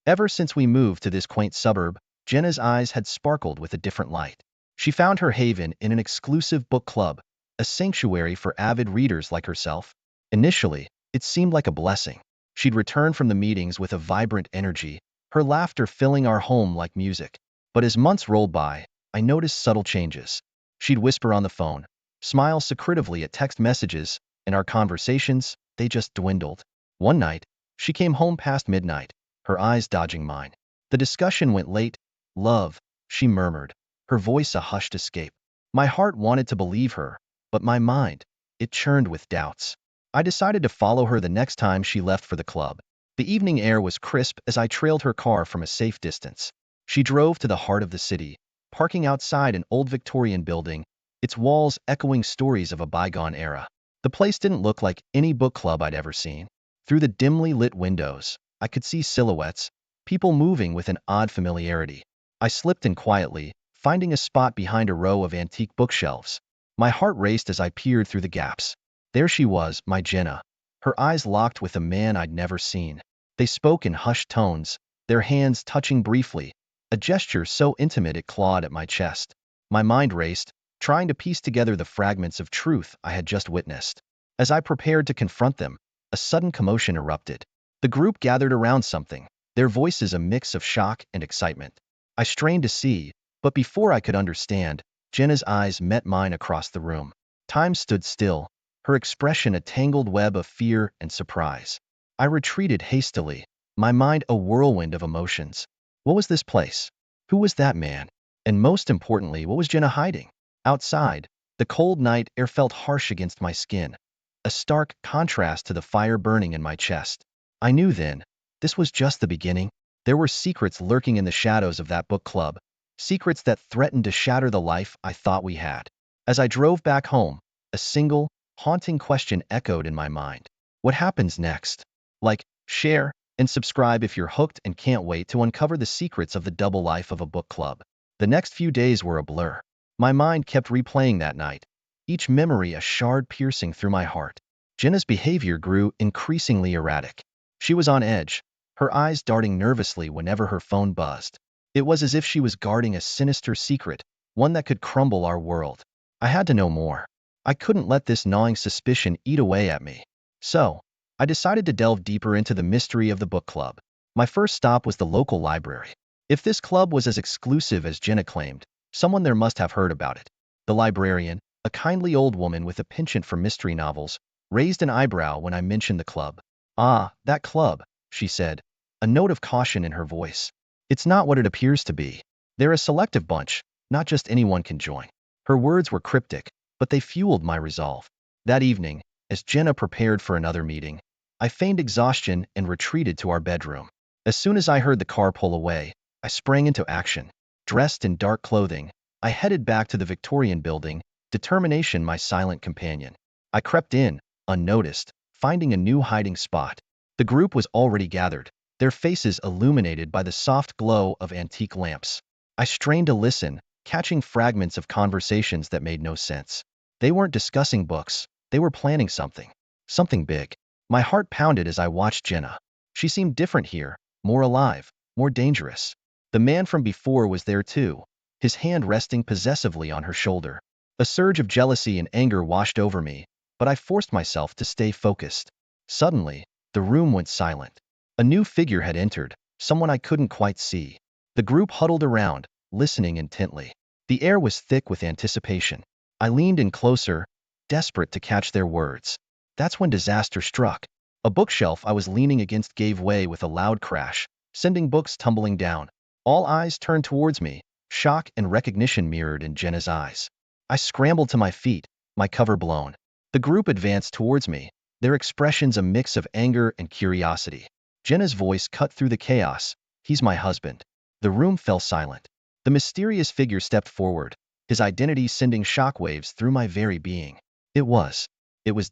Ever since we moved to this quaint suburb, Jenna's eyes had sparkled with a different light. She found her haven in an exclusive book club, a sanctuary for avid readers like herself. Initially, it seemed like a blessing. She'd return from the meetings with a vibrant energy, her laughter filling our home like music. But as months rolled by, I noticed subtle changes. She'd whisper on the phone, smile secretively at text messages, and our conversations, they just dwindled. One night, she came home past midnight, her eyes dodging mine. The discussion went late. Love, she murmured, her voice a hushed escape. My heart wanted to believe her, but my mind, it churned with doubts. I decided to follow her the next time she left for the club. The evening air was crisp as I trailed her car from a safe distance. She drove to the heart of the city, parking outside an old Victorian building, its walls echoing stories of a bygone era. The place didn't look like any book club I'd ever seen. Through the dimly lit windows, I could see silhouettes, people moving with an odd familiarity. I slipped in quietly, finding a spot behind a row of antique bookshelves. My heart raced as I peered through the gaps. There she was, my Jenna, her eyes locked with a man I'd never seen. They spoke in hushed tones, their hands touching briefly, a gesture so intimate it clawed at my chest. My mind raced, trying to piece together the fragments of truth I had just witnessed. As I prepared to confront them, a sudden commotion erupted. The group gathered around something, their voices a mix of shock and excitement. I strained to see, but before I could understand, Jenna's eyes met mine across the room. Time stood still, her expression a tangled web of fear and surprise. I retreated hastily, my mind a whirlwind of emotions. What was this place? Who was that man? And most importantly, what was Jenna hiding? Outside, the cold night air felt harsh against my skin, a stark contrast to the fire burning in my chest. I knew then, this was just the beginning. There were secrets lurking in the shadows of that book club, secrets that threatened to shatter the life I thought we had. As I drove back home, a single, haunting question echoed in my mind. What happens next? Like, share, and subscribe if you're hooked and can't wait to uncover the secrets of the double life of a book club. The next few days were a blur. My mind kept replaying that night, each memory a shard piercing through my heart. Jenna's behavior grew increasingly erratic. She was on edge, her eyes darting nervously whenever her phone buzzed. It was as if she was guarding a sinister secret, one that could crumble our world. I had to know more. I couldn't let this gnawing suspicion eat away at me. So, I decided to delve deeper into the mystery of the book club. My first stop was the local library. If this club was as exclusive as Jenna claimed, someone there must have heard about it. The librarian, a kindly old woman with a penchant for mystery novels, raised an eyebrow when I mentioned the club. Ah, that club, she said, a note of caution in her voice. It's not what it appears to be. They're a selective bunch, not just anyone can join. Her words were cryptic, but they fueled my resolve. That evening, as Jenna prepared for another meeting, I feigned exhaustion and retreated to our bedroom. As soon as I heard the car pull away, I sprang into action. Dressed in dark clothing, I headed back to the Victorian building, determination my silent companion. I crept in, unnoticed, finding a new hiding spot. The group was already gathered, their faces illuminated by the soft glow of antique lamps. I strained to listen, catching fragments of conversations that made no sense. They weren't discussing books, they were planning something. Something big. My heart pounded as I watched Jenna. She seemed different here, more alive, more dangerous. The man from before was there too, his hand resting possessively on her shoulder. A surge of jealousy and anger washed over me, but I forced myself to stay focused. Suddenly, the room went silent. A new figure had entered, someone I couldn't quite see. The group huddled around, listening intently. The air was thick with anticipation. I leaned in closer, desperate to catch their words. That's when disaster struck. A bookshelf I was leaning against gave way with a loud crash, sending books tumbling down. All eyes turned towards me, shock and recognition mirrored in Jenna's eyes. I scrambled to my feet, my cover blown. The group advanced towards me, their expressions a mix of anger and curiosity. Jenna's voice cut through the chaos. He's my husband. The room fell silent. The mysterious figure stepped forward, his identity sending shockwaves through my very being. It was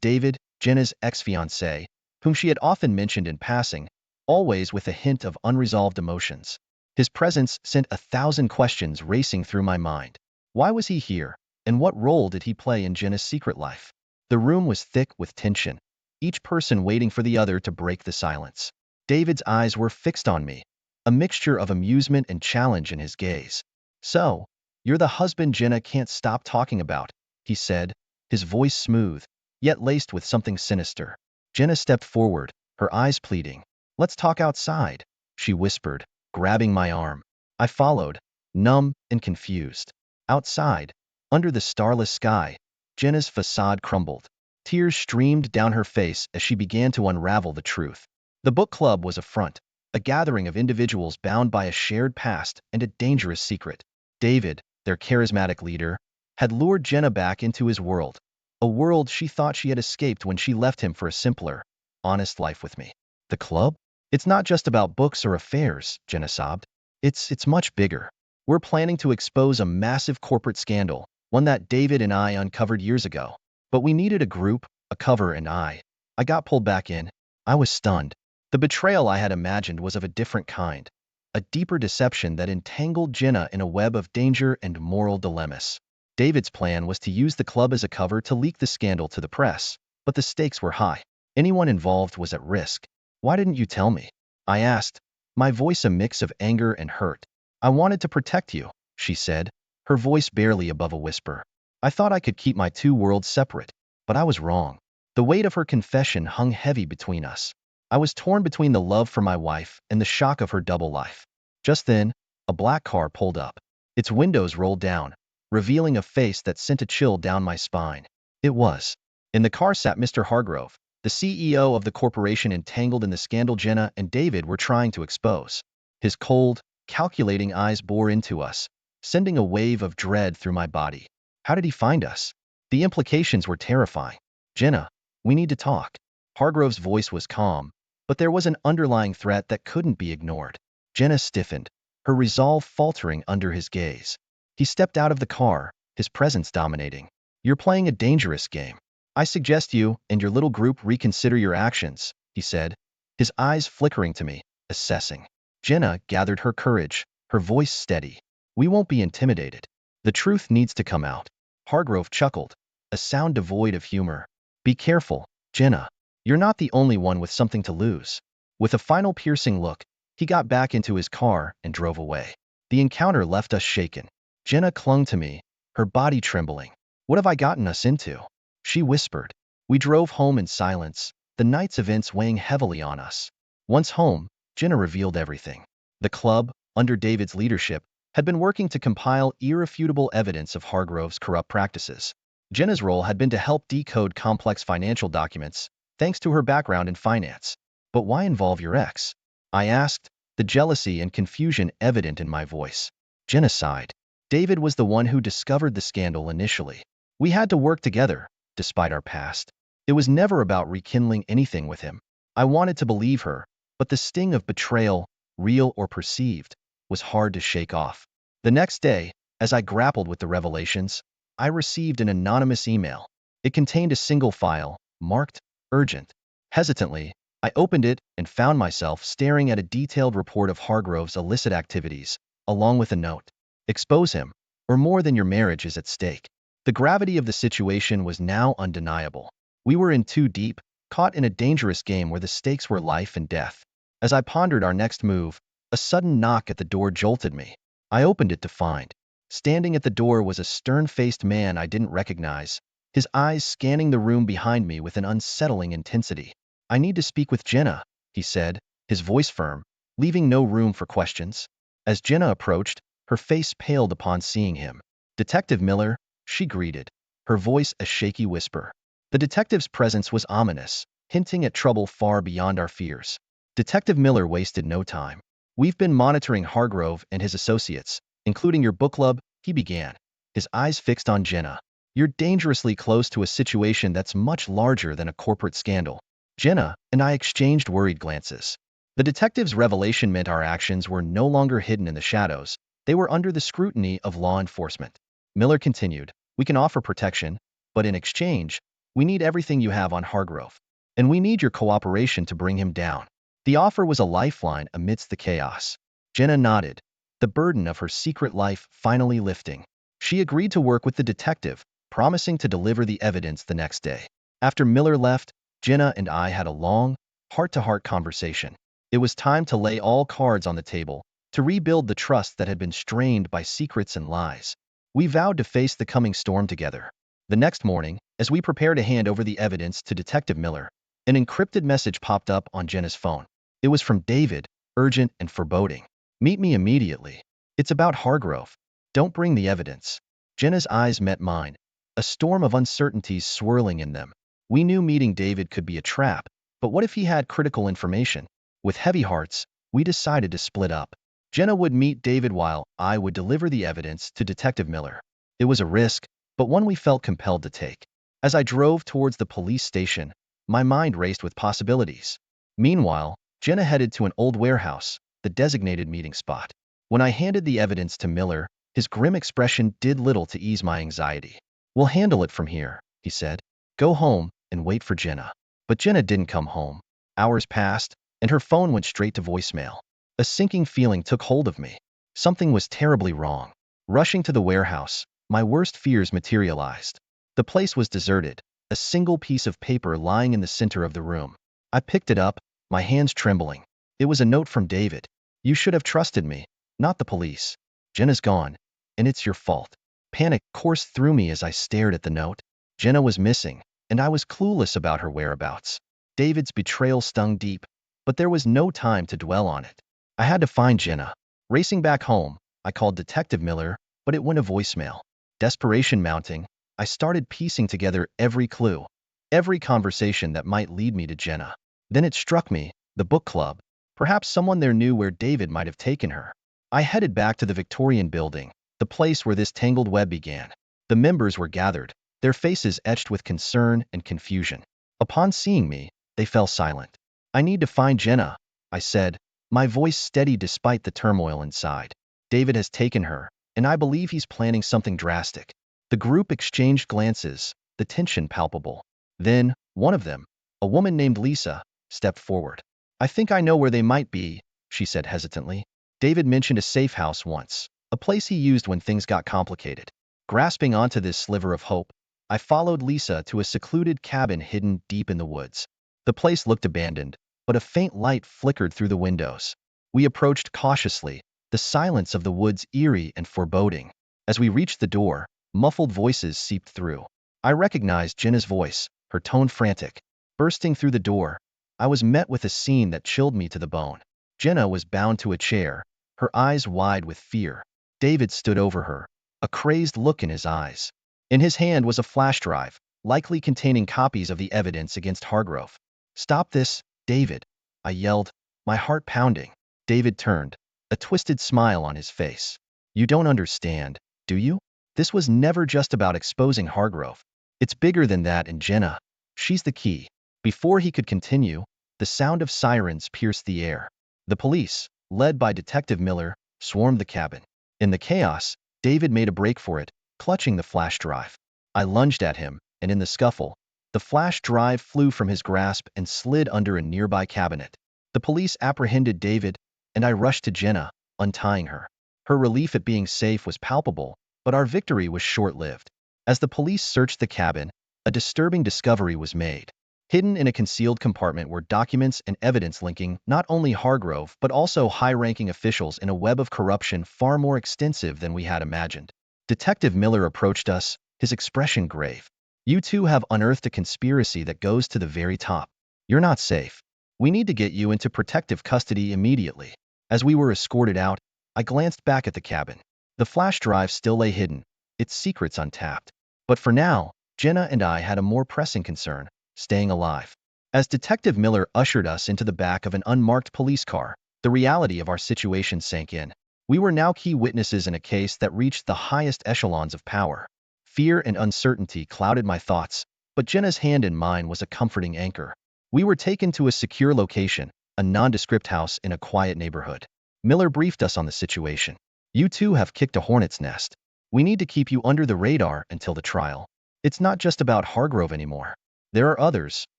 David, Jenna's ex-fiancé, whom she had often mentioned in passing, always with a hint of unresolved emotions. His presence sent 1,000 questions racing through my mind. Why was he here, and what role did he play in Jenna's secret life? The room was thick with tension, each person waiting for the other to break the silence. David's eyes were fixed on me, a mixture of amusement and challenge in his gaze. "So, you're the husband Jenna can't stop talking about," he said, his voice smooth, yet laced with something sinister. Jenna stepped forward, her eyes pleading. "Let's talk outside," she whispered, grabbing my arm. I followed, numb and confused. Outside, under the starless sky, Jenna's facade crumbled. Tears streamed down her face as she began to unravel the truth. The book club was a front, a gathering of individuals bound by a shared past and a dangerous secret. David, their charismatic leader, had lured Jenna back into his world, a world she thought she had escaped when she left him for a simpler, honest life with me. The club? It's not just about books or affairs, Jenna sobbed. It's much bigger. We're planning to expose a massive corporate scandal, one that David and I uncovered years ago. But we needed a group, a cover, and I got pulled back in. I was stunned. The betrayal I had imagined was of a different kind, a deeper deception that entangled Jenna in a web of danger and moral dilemmas. David's plan was to use the club as a cover to leak the scandal to the press, but the stakes were high. Anyone involved was at risk. "Why didn't you tell me?" I asked, my voice a mix of anger and hurt. "I wanted to protect you," she said, her voice barely above a whisper. "I thought I could keep my two worlds separate, but I was wrong." The weight of her confession hung heavy between us. I was torn between the love for my wife and the shock of her double life. Just then, a black car pulled up. Its windows rolled down, revealing a face that sent a chill down my spine. It was. In the car sat Mr. Hargrove, the CEO of the corporation entangled in the scandal Jenna and David were trying to expose. His cold, calculating eyes bore into us, sending a wave of dread through my body. How did he find us? The implications were terrifying. "Jenna, we need to talk." Hargrove's voice was calm, but there was an underlying threat that couldn't be ignored. Jenna stiffened, her resolve faltering under his gaze. He stepped out of the car, his presence dominating. "You're playing a dangerous game. I suggest you and your little group reconsider your actions," he said, his eyes flickering to me, assessing. Jenna gathered her courage, her voice steady. "We won't be intimidated. The truth needs to come out." Hargrove chuckled, a sound devoid of humor. "Be careful, Jenna. You're not the only one with something to lose." With a final piercing look, he got back into his car and drove away. The encounter left us shaken. Jenna clung to me, her body trembling. "What have I gotten us into?" she whispered. We drove home in silence, the night's events weighing heavily on us. Once home, Jenna revealed everything. The club, under David's leadership, had been working to compile irrefutable evidence of Hargrove's corrupt practices. Jenna's role had been to help decode complex financial documents, thanks to her background in finance. "But why involve your ex?" I asked, the jealousy and confusion evident in my voice. Jenna sighed. "David was the one who discovered the scandal initially. We had to work together, despite our past. It was never about rekindling anything with him. I wanted to believe her, but the sting of betrayal, real or perceived, was hard to shake off." The next day, as I grappled with the revelations, I received an anonymous email. It contained a single file, marked urgent. Hesitantly, I opened it and found myself staring at a detailed report of Hargrove's illicit activities, along with a note. "Expose him, or more than your marriage is at stake." The gravity of the situation was now undeniable. We were in too deep, caught in a dangerous game where the stakes were life and death. As I pondered our next move, a sudden knock at the door jolted me. I opened it to find. Standing at the door was a stern-faced man I didn't recognize, his eyes scanning the room behind me with an unsettling intensity. "I need to speak with Jenna," he said, his voice firm, leaving no room for questions. As Jenna approached, her face paled upon seeing him. "Detective Miller," she greeted, her voice a shaky whisper. The detective's presence was ominous, hinting at trouble far beyond our fears. Detective Miller wasted no time. "We've been monitoring Hargrove and his associates, including your book club," he began, his eyes fixed on Jenna. "You're dangerously close to a situation that's much larger than a corporate scandal." Jenna and I exchanged worried glances. The detective's revelation meant our actions were no longer hidden in the shadows. They were under the scrutiny of law enforcement. Miller continued, "We can offer protection, but in exchange, we need everything you have on Hargrove. And we need your cooperation to bring him down." The offer was a lifeline amidst the chaos. Jenna nodded, the burden of her secret life finally lifting. She agreed to work with the detective, promising to deliver the evidence the next day. After Miller left, Jenna and I had a long, heart-to-heart conversation. It was time to lay all cards on the table, to rebuild the trust that had been strained by secrets and lies. We vowed to face the coming storm together. The next morning, as we prepared to hand over the evidence to Detective Miller, an encrypted message popped up on Jenna's phone. It was from David, urgent and foreboding. Meet me immediately. It's about Hargrove. Don't bring the evidence. Jenna's eyes met mine, a storm of uncertainties swirling in them. We knew meeting David could be a trap, but what if he had critical information? With heavy hearts, we decided to split up. Jenna would meet David while I would deliver the evidence to Detective Miller. It was a risk, but one we felt compelled to take. As I drove towards the police station, my mind raced with possibilities. Meanwhile, Jenna headed to an old warehouse, the designated meeting spot. When I handed the evidence to Miller, his grim expression did little to ease my anxiety. We'll handle it from here, he said. Go home and wait for Jenna. But Jenna didn't come home. Hours passed, and her phone went straight to voicemail. A sinking feeling took hold of me. Something was terribly wrong. Rushing to the warehouse, my worst fears materialized. The place was deserted, a single piece of paper lying in the center of the room. I picked it up, my hands trembling. It was a note from David. You should have trusted me, not the police. Jenna's gone, and it's your fault. Panic coursed through me as I stared at the note. Jenna was missing, and I was clueless about her whereabouts. David's betrayal stung deep, but there was no time to dwell on it. I had to find Jenna. Racing back home, I called Detective Miller, but it went to voicemail. Desperation mounting, I started piecing together every clue, every conversation that might lead me to Jenna. Then it struck me, the book club. Perhaps someone there knew where David might have taken her. I headed back to the Victorian building, the place where this tangled web began. The members were gathered, their faces etched with concern and confusion. Upon seeing me, they fell silent. I need to find Jenna, I said, my voice steady despite the turmoil inside. David has taken her, and I believe he's planning something drastic. The group exchanged glances, the tension palpable. Then, one of them, a woman named Lisa, stepped forward. I think I know where they might be, she said hesitantly. David mentioned a safe house once, a place he used when things got complicated. Grasping onto this sliver of hope, I followed Lisa to a secluded cabin hidden deep in the woods. The place looked abandoned, but a faint light flickered through the windows. We approached cautiously, the silence of the woods eerie and foreboding. As we reached the door, muffled voices seeped through. I recognized Jenna's voice, her tone frantic. Bursting through the door, I was met with a scene that chilled me to the bone. Jenna was bound to a chair, her eyes wide with fear. David stood over her, a crazed look in his eyes. In his hand was a flash drive, likely containing copies of the evidence against Hargrove. Stop this, David, I yelled, my heart pounding. David turned, a twisted smile on his face. You don't understand, do you? This was never just about exposing Hargrove. It's bigger than that, and Jenna, she's the key. Before he could continue, the sound of sirens pierced the air. The police, led by Detective Miller, swarmed the cabin. In the chaos, David made a break for it, clutching the flash drive. I lunged at him, and in the scuffle, the flash drive flew from his grasp and slid under a nearby cabinet. The police apprehended David, and I rushed to Jenna, untying her. Her relief at being safe was palpable, but our victory was short-lived. As the police searched the cabin, a disturbing discovery was made. Hidden in a concealed compartment were documents and evidence linking not only Hargrove but also high-ranking officials in a web of corruption far more extensive than we had imagined. Detective Miller approached us, his expression grave. You two have unearthed a conspiracy that goes to the very top. You're not safe. We need to get you into protective custody immediately. As we were escorted out, I glanced back at the cabin. The flash drive still lay hidden, its secrets untapped. But for now, Jenna and I had a more pressing concern: staying alive. As Detective Miller ushered us into the back of an unmarked police car, the reality of our situation sank in. We were now key witnesses in a case that reached the highest echelons of power. Fear and uncertainty clouded my thoughts, but Jenna's hand in mine was a comforting anchor. We were taken to a secure location, a nondescript house in a quiet neighborhood. Miller briefed us on the situation. You two have kicked a hornet's nest. We need to keep you under the radar until the trial. It's not just about Hargrove anymore. There are others,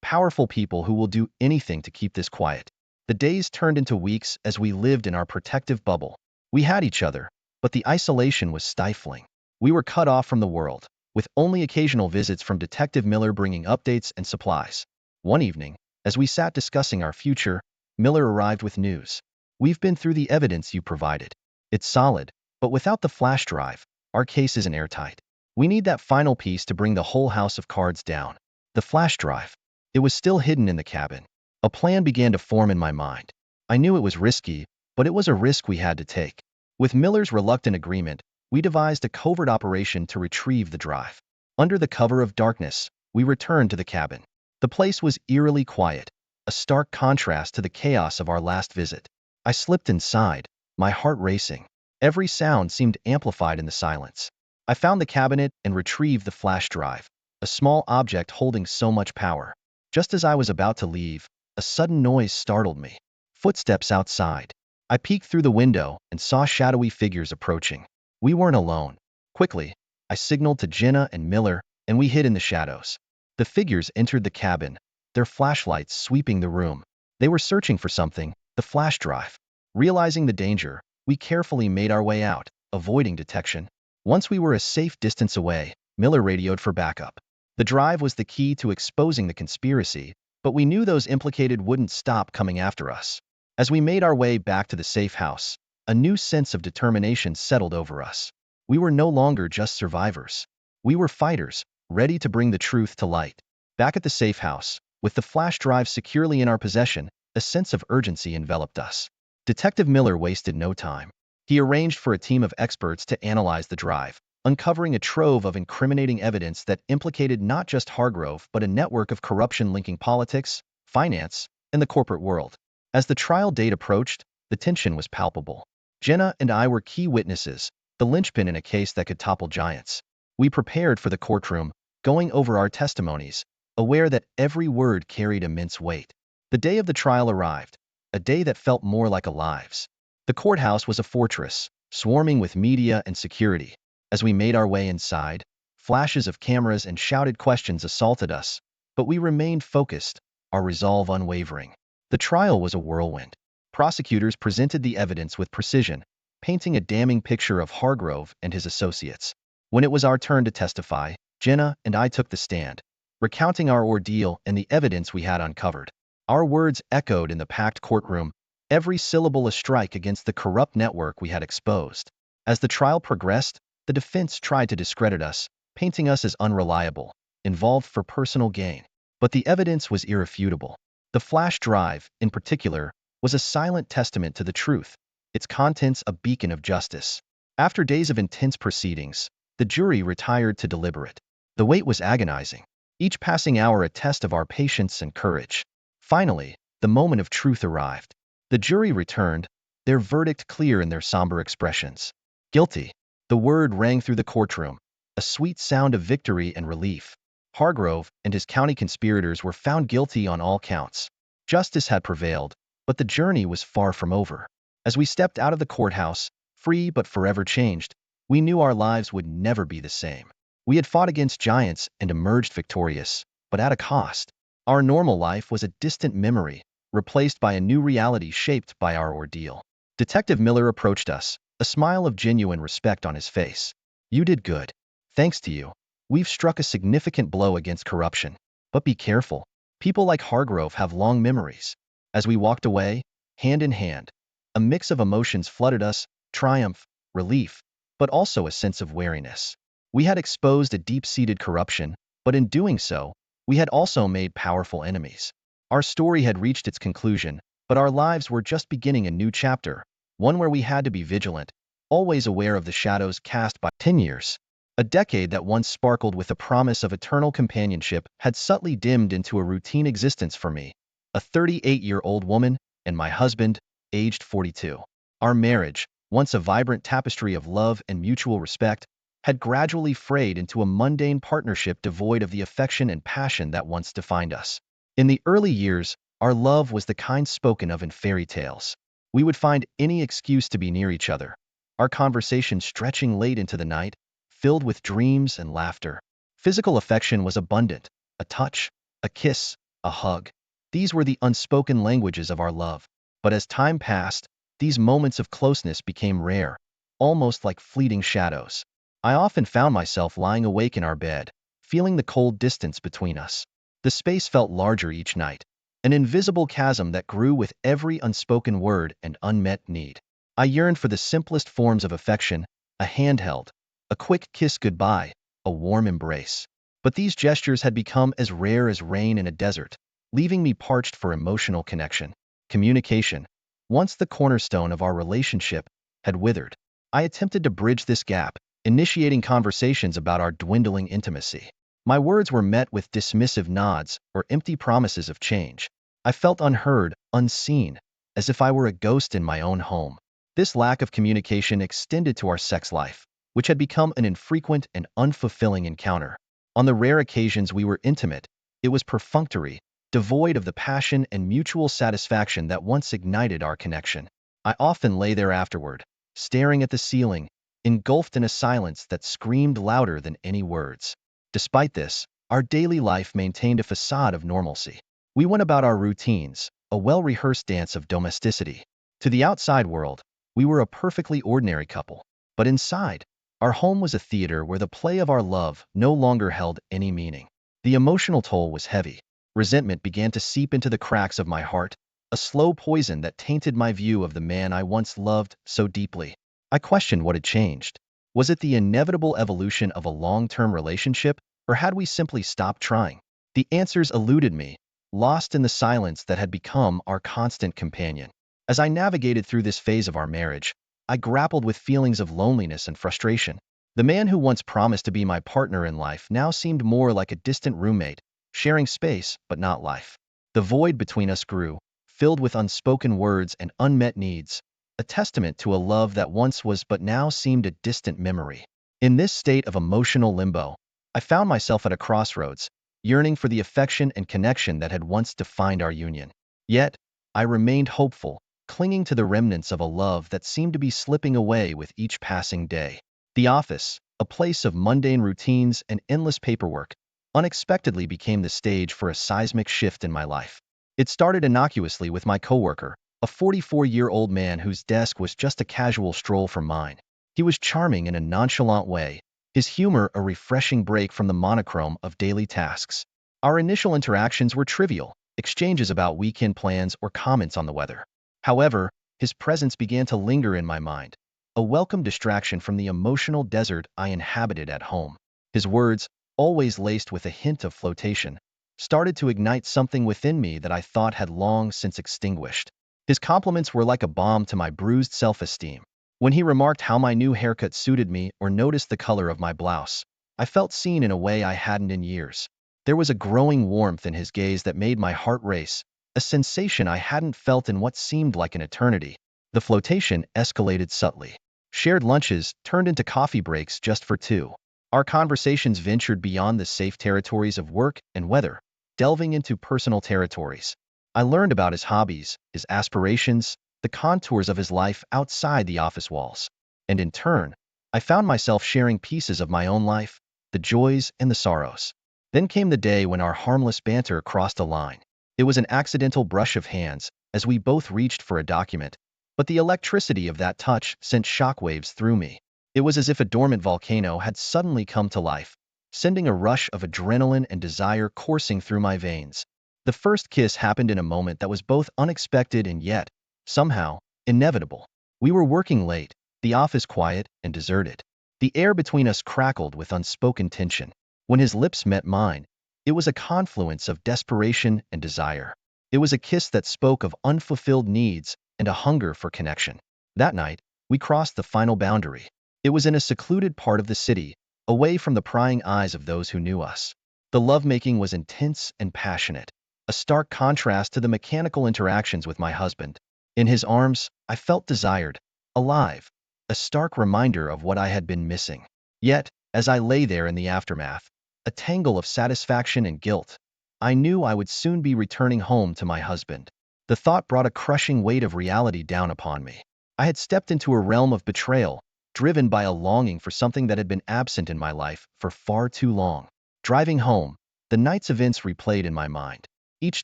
powerful people who will do anything to keep this quiet. The days turned into weeks as we lived in our protective bubble. We had each other, but the isolation was stifling. We were cut off from the world, with only occasional visits from Detective Miller bringing updates and supplies. One evening, as we sat discussing our future, Miller arrived with news. We've been through the evidence you provided. It's solid, but without the flash drive, our case isn't airtight. We need that final piece to bring the whole house of cards down. The flash drive. It was still hidden in the cabin. A plan began to form in my mind. I knew it was risky, but it was a risk we had to take. With Miller's reluctant agreement, we devised a covert operation to retrieve the drive. Under the cover of darkness, we returned to the cabin. The place was eerily quiet, a stark contrast to the chaos of our last visit. I slipped inside, my heart racing. Every sound seemed amplified in the silence. I found the cabinet and retrieved the flash drive, a small object holding so much power. Just as I was about to leave, a sudden noise startled me. Footsteps outside. I peeked through the window and saw shadowy figures approaching. We weren't alone. Quickly, I signaled to Jenna and Miller, and we hid in the shadows. The figures entered the cabin, their flashlights sweeping the room. They were searching for something, the flash drive. Realizing the danger, we carefully made our way out, avoiding detection. Once we were a safe distance away, Miller radioed for backup. The drive was the key to exposing the conspiracy, but we knew those implicated wouldn't stop coming after us. As we made our way back to the safe house, a new sense of determination settled over us. We were no longer just survivors. We were fighters, ready to bring the truth to light. Back at the safe house, with the flash drive securely in our possession, a sense of urgency enveloped us. Detective Miller wasted no time. He arranged for a team of experts to analyze the drive, uncovering a trove of incriminating evidence that implicated not just Hargrove but a network of corruption linking politics, finance, and the corporate world. As the trial date approached, the tension was palpable. Jenna and I were key witnesses, the linchpin in a case that could topple giants. We prepared for the courtroom, going over our testimonies, aware that every word carried immense weight. The day of the trial arrived, a day that felt more like a lives. The courthouse was a fortress, swarming with media and security. As we made our way inside, flashes of cameras and shouted questions assaulted us, but we remained focused, our resolve unwavering. The trial was a whirlwind. Prosecutors presented the evidence with precision, painting a damning picture of Hargrove and his associates. When it was our turn to testify, Jenna and I took the stand, recounting our ordeal and the evidence we had uncovered. Our words echoed in the packed courtroom, every syllable a strike against the corrupt network we had exposed. As the trial progressed, the defense tried to discredit us, painting us as unreliable, involved for personal gain. But the evidence was irrefutable. The flash drive, in particular, was a silent testament to the truth, its contents a beacon of justice. After days of intense proceedings, the jury retired to deliberate. The wait was agonizing, each passing hour a test of our patience and courage. Finally, the moment of truth arrived. The jury returned, their verdict clear in their somber expressions. Guilty. The word rang through the courtroom, a sweet sound of victory and relief. Hargrove and his county conspirators were found guilty on all counts. Justice had prevailed, but the journey was far from over. As we stepped out of the courthouse, free but forever changed, we knew our lives would never be the same. We had fought against giants and emerged victorious, but at a cost. Our normal life was a distant memory, replaced by a new reality shaped by our ordeal. Detective Miller approached us, a smile of genuine respect on his face. You did good. Thanks to you, we've struck a significant blow against corruption. But be careful. People like Hargrove have long memories. As we walked away, hand in hand, a mix of emotions flooded us, triumph, relief, but also a sense of wariness. We had exposed a deep-seated corruption, but in doing so, we had also made powerful enemies. Our story had reached its conclusion, but our lives were just beginning a new chapter, one where we had to be vigilant, always aware of the shadows cast by 10 years. A decade that once sparkled with the promise of eternal companionship had subtly dimmed into a routine existence for me, a 38-year-old woman, and my husband, aged 42. Our marriage, once a vibrant tapestry of love and mutual respect, had gradually frayed into a mundane partnership devoid of the affection and passion that once defined us. In the early years, our love was the kind spoken of in fairy tales. We would find any excuse to be near each other, our conversation stretching late into the night, filled with dreams and laughter. Physical affection was abundant, a touch, a kiss, a hug. These were the unspoken languages of our love. But as time passed, these moments of closeness became rare, almost like fleeting shadows. I often found myself lying awake in our bed, feeling the cold distance between us. The space felt larger each night, an invisible chasm that grew with every unspoken word and unmet need. I yearned for the simplest forms of affection, a handheld, a quick kiss goodbye, a warm embrace. But these gestures had become as rare as rain in a desert, leaving me parched for emotional connection. Communication, once the cornerstone of our relationship, had withered. I attempted to bridge this gap, initiating conversations about our dwindling intimacy. My words were met with dismissive nods or empty promises of change. I felt unheard, unseen, as if I were a ghost in my own home. This lack of communication extended to our sex life, which had become an infrequent and unfulfilling encounter. On the rare occasions we were intimate, it was perfunctory, devoid of the passion and mutual satisfaction that once ignited our connection. I often lay there afterward, staring at the ceiling, engulfed in a silence that screamed louder than any words. Despite this, our daily life maintained a facade of normalcy. We went about our routines, a well-rehearsed dance of domesticity. To the outside world, we were a perfectly ordinary couple. But inside, our home was a theater where the play of our love no longer held any meaning. The emotional toll was heavy. Resentment began to seep into the cracks of my heart, a slow poison that tainted my view of the man I once loved so deeply. I questioned what had changed. Was it the inevitable evolution of a long-term relationship, or had we simply stopped trying? The answers eluded me, lost in the silence that had become our constant companion. As I navigated through this phase of our marriage, I grappled with feelings of loneliness and frustration. The man who once promised to be my partner in life now seemed more like a distant roommate, sharing space but not life. The void between us grew, filled with unspoken words and unmet needs, a testament to a love that once was but now seemed a distant memory. In this state of emotional limbo, I found myself at a crossroads, yearning for the affection and connection that had once defined our union. Yet, I remained hopeful, clinging to the remnants of a love that seemed to be slipping away with each passing day. The office, a place of mundane routines and endless paperwork, unexpectedly became the stage for a seismic shift in my life. It started innocuously with my coworker, a 44-year-old man whose desk was just a casual stroll from mine. He was charming in a nonchalant way, his humor a refreshing break from the monochrome of daily tasks. Our initial interactions were trivial, exchanges about weekend plans or comments on the weather. However, his presence began to linger in my mind, a welcome distraction from the emotional desert I inhabited at home. His words, always laced with a hint of flotation, started to ignite something within me that I thought had long since extinguished. His compliments were like a balm to my bruised self-esteem. When he remarked how my new haircut suited me or noticed the color of my blouse, I felt seen in a way I hadn't in years. There was a growing warmth in his gaze that made my heart race, a sensation I hadn't felt in what seemed like an eternity. The flotation escalated subtly. Shared lunches turned into coffee breaks just for two. Our conversations ventured beyond the safe territories of work and weather, delving into personal territories. I learned about his hobbies, his aspirations, the contours of his life outside the office walls. And in turn, I found myself sharing pieces of my own life, the joys and the sorrows. Then came the day when our harmless banter crossed a line. It was an accidental brush of hands as we both reached for a document, but the electricity of that touch sent shockwaves through me. It was as if a dormant volcano had suddenly come to life, sending a rush of adrenaline and desire coursing through my veins. The first kiss happened in a moment that was both unexpected and yet, somehow, inevitable. We were working late, the office quiet and deserted. The air between us crackled with unspoken tension. When his lips met mine, it was a confluence of desperation and desire. It was a kiss that spoke of unfulfilled needs and a hunger for connection. That night, we crossed the final boundary. It was in a secluded part of the city, away from the prying eyes of those who knew us. The lovemaking was intense and passionate, a stark contrast to the mechanical interactions with my husband. In his arms, I felt desired, alive, a stark reminder of what I had been missing. Yet, as I lay there in the aftermath, a tangle of satisfaction and guilt, I knew I would soon be returning home to my husband. The thought brought a crushing weight of reality down upon me. I had stepped into a realm of betrayal, driven by a longing for something that had been absent in my life for far too long. Driving home, the night's events replayed in my mind. Each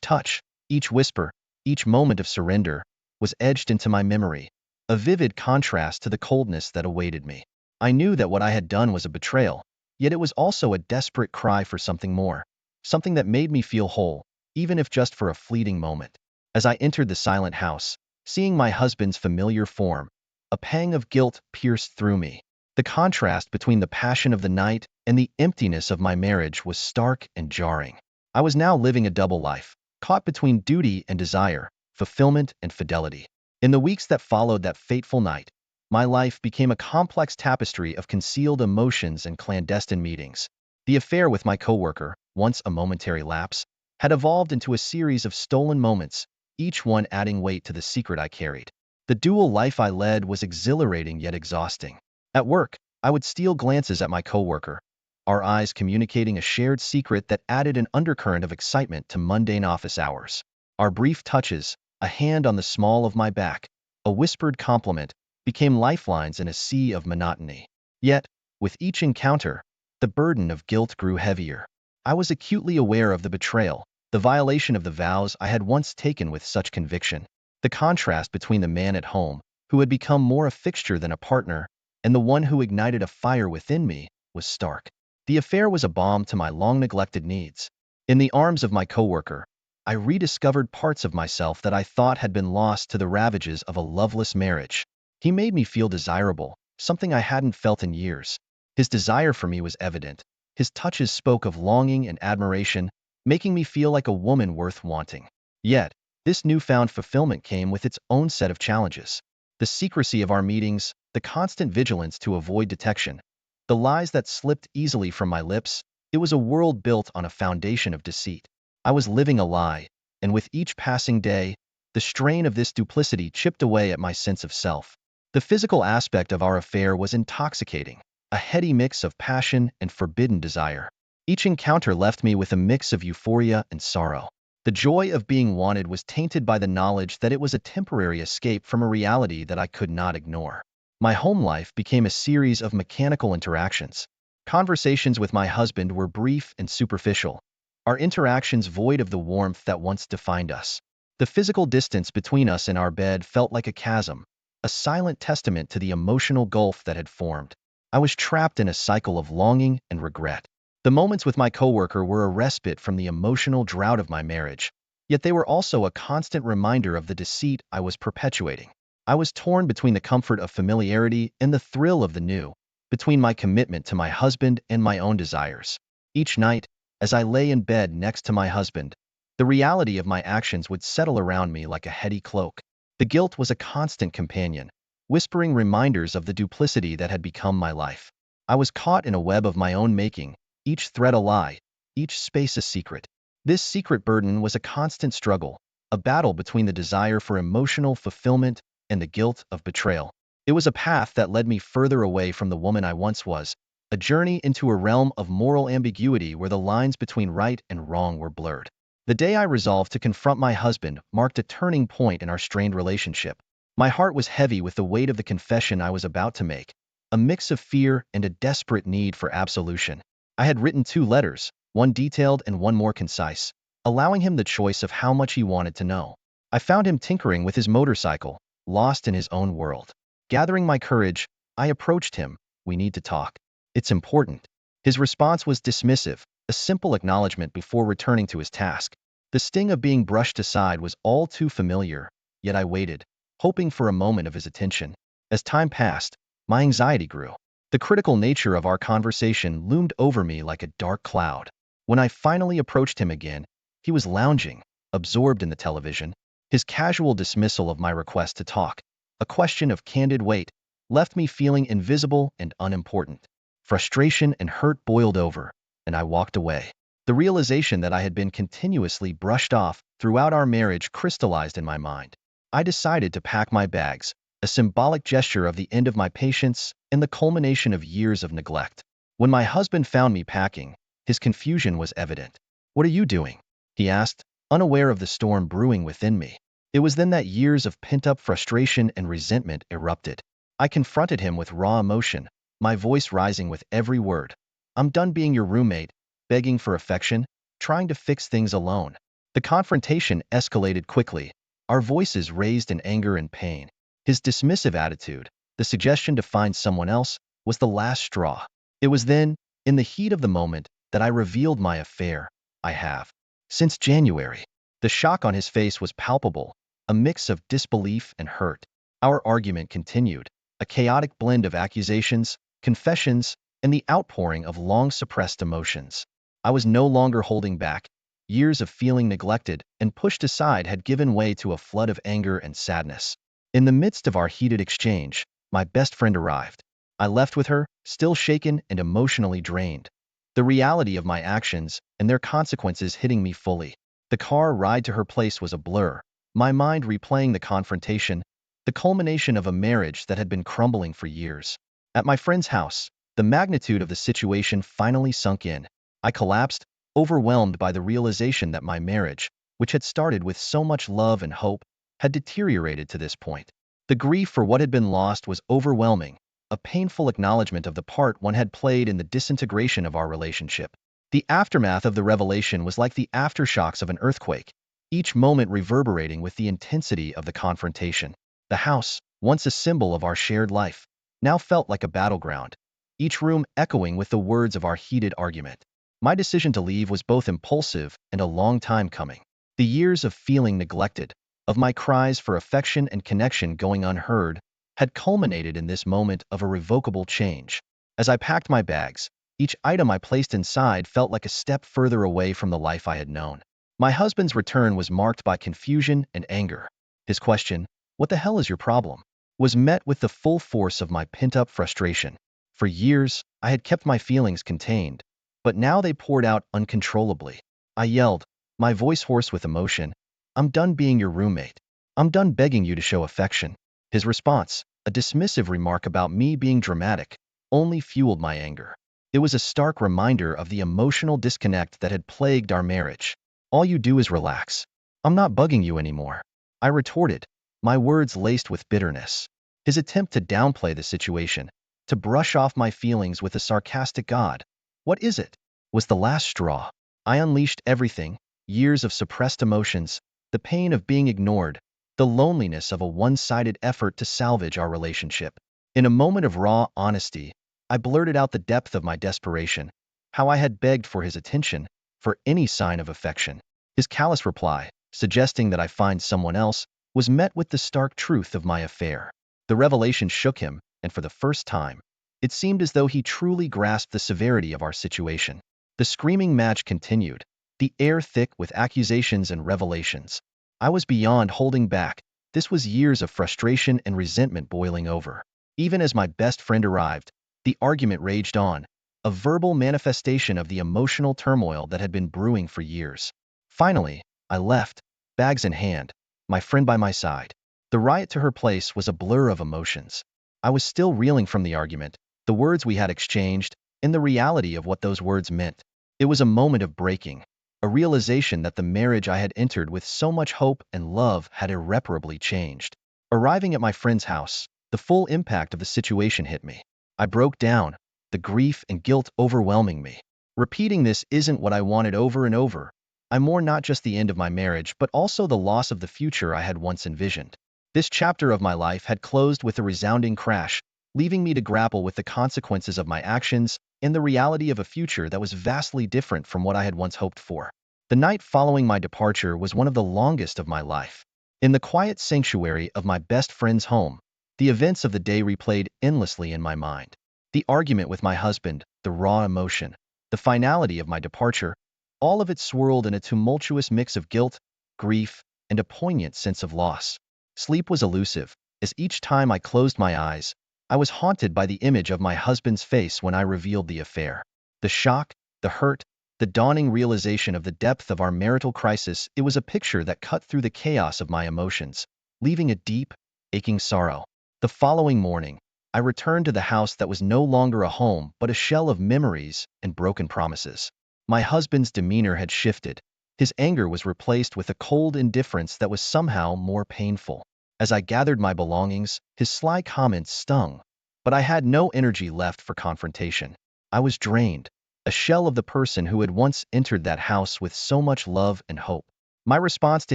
touch, each whisper, each moment of surrender was etched into my memory, a vivid contrast to the coldness that awaited me. I knew that what I had done was a betrayal, yet it was also a desperate cry for something more, something that made me feel whole, even if just for a fleeting moment. As I entered the silent house, seeing my husband's familiar form, a pang of guilt pierced through me. The contrast between the passion of the night and the emptiness of my marriage was stark and jarring. I was now living a double life, caught between duty and desire, fulfillment and fidelity. In the weeks that followed that fateful night, my life became a complex tapestry of concealed emotions and clandestine meetings. The affair with my coworker, once a momentary lapse, had evolved into a series of stolen moments, each one adding weight to the secret I carried. The dual life I led was exhilarating yet exhausting. At work, I would steal glances at my coworker, our eyes communicating a shared secret that added an undercurrent of excitement to mundane office hours. Our brief touches, a hand on the small of my back, a whispered compliment, became lifelines in a sea of monotony. Yet, with each encounter, the burden of guilt grew heavier. I was acutely aware of the betrayal, the violation of the vows I had once taken with such conviction. The contrast between the man at home, who had become more a fixture than a partner, and the one who ignited a fire within me, was stark. The affair was a balm to my long-neglected needs. In the arms of my coworker, I rediscovered parts of myself that I thought had been lost to the ravages of a loveless marriage. He made me feel desirable, something I hadn't felt in years. His desire for me was evident. His touches spoke of longing and admiration, making me feel like a woman worth wanting. Yet, this newfound fulfillment came with its own set of challenges. The secrecy of our meetings, the constant vigilance to avoid detection, the lies that slipped easily from my lips, it was a world built on a foundation of deceit. I was living a lie, and with each passing day, the strain of this duplicity chipped away at my sense of self. The physical aspect of our affair was intoxicating, a heady mix of passion and forbidden desire. Each encounter left me with a mix of euphoria and sorrow. The joy of being wanted was tainted by the knowledge that it was a temporary escape from a reality that I could not ignore. My home life became a series of mechanical interactions. Conversations with my husband were brief and superficial, our interactions void of the warmth that once defined us. The physical distance between us in our bed felt like a chasm, a silent testament to the emotional gulf that had formed. I was trapped in a cycle of longing and regret. The moments with my coworker were a respite from the emotional drought of my marriage, yet they were also a constant reminder of the deceit I was perpetuating. I was torn between the comfort of familiarity and the thrill of the new, between my commitment to my husband and my own desires. Each night, as I lay in bed next to my husband, the reality of my actions would settle around me like a heady cloak. The guilt was a constant companion, whispering reminders of the duplicity that had become my life. I was caught in a web of my own making, each thread a lie, each space a secret. This secret burden was a constant struggle, a battle between the desire for emotional fulfillment and the guilt of betrayal. It was a path that led me further away from the woman I once was, a journey into a realm of moral ambiguity where the lines between right and wrong were blurred. The day I resolved to confront my husband marked a turning point in our strained relationship. My heart was heavy with the weight of the confession I was about to make, a mix of fear and a desperate need for absolution. I had written 2 letters, one detailed and one more concise, allowing him the choice of how much he wanted to know. I found him tinkering with his motorcycle, lost in his own world. Gathering my courage, I approached him. "We need to talk. It's important." His response was dismissive, a simple acknowledgement before returning to his task. The sting of being brushed aside was all too familiar, yet I waited, hoping for a moment of his attention. As time passed, my anxiety grew. The critical nature of our conversation loomed over me like a dark cloud. When I finally approached him again, he was lounging, absorbed in the television. His casual dismissal of my request to talk, a question of candid weight, left me feeling invisible and unimportant. Frustration and hurt boiled over, and I walked away. The realization that I had been continuously brushed off throughout our marriage crystallized in my mind. I decided to pack my bags, a symbolic gesture of the end of my patience and the culmination of years of neglect. When my husband found me packing, his confusion was evident. "What are you doing?" he asked, unaware of the storm brewing within me. It was then that years of pent-up frustration and resentment erupted. I confronted him with raw emotion, my voice rising with every word. "I'm done being your roommate, begging for affection, trying to fix things alone." The confrontation escalated quickly, our voices raised in anger and pain. His dismissive attitude, the suggestion to find someone else, was the last straw. It was then, in the heat of the moment, that I revealed my affair. "I have Since January. The shock on his face was palpable, a mix of disbelief and hurt. Our argument continued, a chaotic blend of accusations, confessions, and the outpouring of long-suppressed emotions. I was no longer holding back. Years of feeling neglected and pushed aside had given way to a flood of anger and sadness. In the midst of our heated exchange, my best friend arrived. I left with her, still shaken and emotionally drained. The reality of my actions and their consequences hitting me fully. The car ride to her place was a blur, my mind replaying the confrontation, the culmination of a marriage that had been crumbling for years. At my friend's house, the magnitude of the situation finally sunk in. I collapsed, overwhelmed by the realization that my marriage, which had started with so much love and hope, had deteriorated to this point. The grief for what had been lost was overwhelming, a painful acknowledgement of the part one had played in the disintegration of our relationship. The aftermath of the revelation was like the aftershocks of an earthquake, each moment reverberating with the intensity of the confrontation. The house, once a symbol of our shared life, now felt like a battleground, each room echoing with the words of our heated argument. My decision to leave was both impulsive and a long time coming. The years of feeling neglected, of my cries for affection and connection going unheard, had culminated in this moment of irrevocable change. As I packed my bags, each item I placed inside felt like a step further away from the life I had known. My husband's return was marked by confusion and anger. His question, "What the hell is your problem?" was met with the full force of my pent-up frustration. For years, I had kept my feelings contained, but now they poured out uncontrollably. I yelled, my voice hoarse with emotion, "I'm done being your roommate. I'm done begging you to show affection." His response, a dismissive remark about me being dramatic, only fueled my anger. It was a stark reminder of the emotional disconnect that had plagued our marriage. "All you do is relax. I'm not bugging you anymore," I retorted, my words laced with bitterness. His attempt to downplay the situation, to brush off my feelings with a sarcastic "God, what is it?" was the last straw. I unleashed everything, years of suppressed emotions, the pain of being ignored, the loneliness of a one-sided effort to salvage our relationship. In a moment of raw honesty, I blurted out the depth of my desperation, how I had begged for his attention, for any sign of affection. His callous reply, suggesting that I find someone else, was met with the stark truth of my affair. The revelation shook him, and for the first time, it seemed as though he truly grasped the severity of our situation. The screaming match continued, the air thick with accusations and revelations. I was beyond holding back. This was years of frustration and resentment boiling over. Even as my best friend arrived, the argument raged on, a verbal manifestation of the emotional turmoil that had been brewing for years. Finally, I left, bags in hand, my friend by my side. The ride to her place was a blur of emotions. I was still reeling from the argument, the words we had exchanged, and the reality of what those words meant. It was a moment of breaking, a realization that the marriage I had entered with so much hope and love had irreparably changed. Arriving at my friend's house, the full impact of the situation hit me. I broke down, the grief and guilt overwhelming me. Repeating this isn't what I wanted over and over. I mourned not just the end of my marriage, but also the loss of the future I had once envisioned. This chapter of my life had closed with a resounding crash, leaving me to grapple with the consequences of my actions and the reality of a future that was vastly different from what I had once hoped for. The night following my departure was one of the longest of my life. In the quiet sanctuary of my best friend's home, the events of the day replayed endlessly in my mind. The argument with my husband, the raw emotion, the finality of my departure, all of it swirled in a tumultuous mix of guilt, grief, and a poignant sense of loss. Sleep was elusive, as each time I closed my eyes, I was haunted by the image of my husband's face when I revealed the affair. The shock, the hurt, the dawning realization of the depth of our marital crisis, it was a picture that cut through the chaos of my emotions, leaving a deep, aching sorrow. The following morning, I returned to the house that was no longer a home but a shell of memories and broken promises. My husband's demeanor had shifted. His anger was replaced with a cold indifference that was somehow more painful. As I gathered my belongings, his sly comments stung, but I had no energy left for confrontation. I was drained, a shell of the person who had once entered that house with so much love and hope. My response to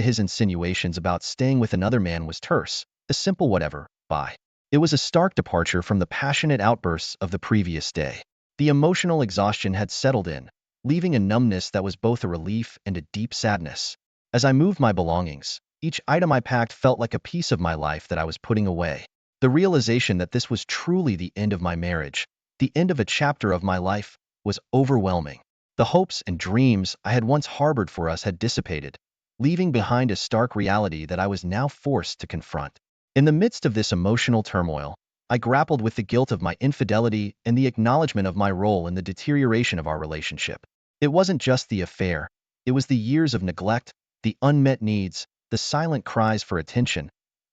his insinuations about staying with another man was terse, a simple whatever, bye. It was a stark departure from the passionate outbursts of the previous day. The emotional exhaustion had settled in, leaving a numbness that was both a relief and a deep sadness. As I moved my belongings, each item I packed felt like a piece of my life that I was putting away. The realization that this was truly the end of my marriage, the end of a chapter of my life, was overwhelming. The hopes and dreams I had once harbored for us had dissipated, leaving behind a stark reality that I was now forced to confront. In the midst of this emotional turmoil, I grappled with the guilt of my infidelity and the acknowledgement of my role in the deterioration of our relationship. It wasn't just the affair, it was the years of neglect, the unmet needs, the silent cries for attention.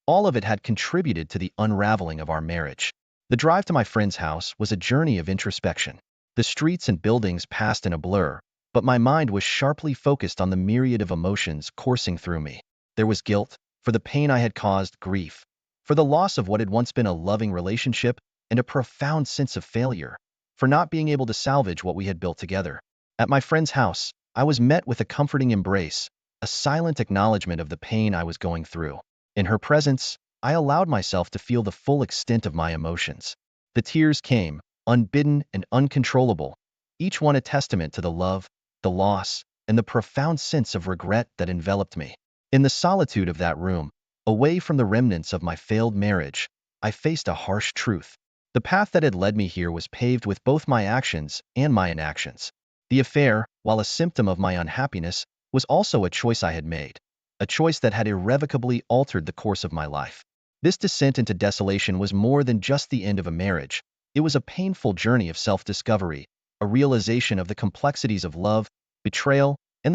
All of it had contributed to the unraveling of our marriage. The drive to my friend's house was a journey of introspection. The streets and buildings passed in a blur, but my mind was sharply focused on the myriad of emotions coursing through me. There was guilt, for the pain I had caused, grief, for the loss of what had once been a loving relationship, and a profound sense of failure, for not being able to salvage what we had built together. At my friend's house, I was met with a comforting embrace, a silent acknowledgement of the pain I was going through. In her presence, I allowed myself to feel the full extent of my emotions. The tears came, unbidden and uncontrollable, each one a testament to the love, the loss, and the profound sense of regret that enveloped me. In the solitude of that room, away from the remnants of my failed marriage, I faced a harsh truth. The path that had led me here was paved with both my actions and my inactions. The affair, while a symptom of my unhappiness, was also a choice I had made, a choice that had irrevocably altered the course of my life. This descent into desolation was more than just the end of a marriage. It was a painful journey of self-discovery, a realization of the complexities of love, betrayal, and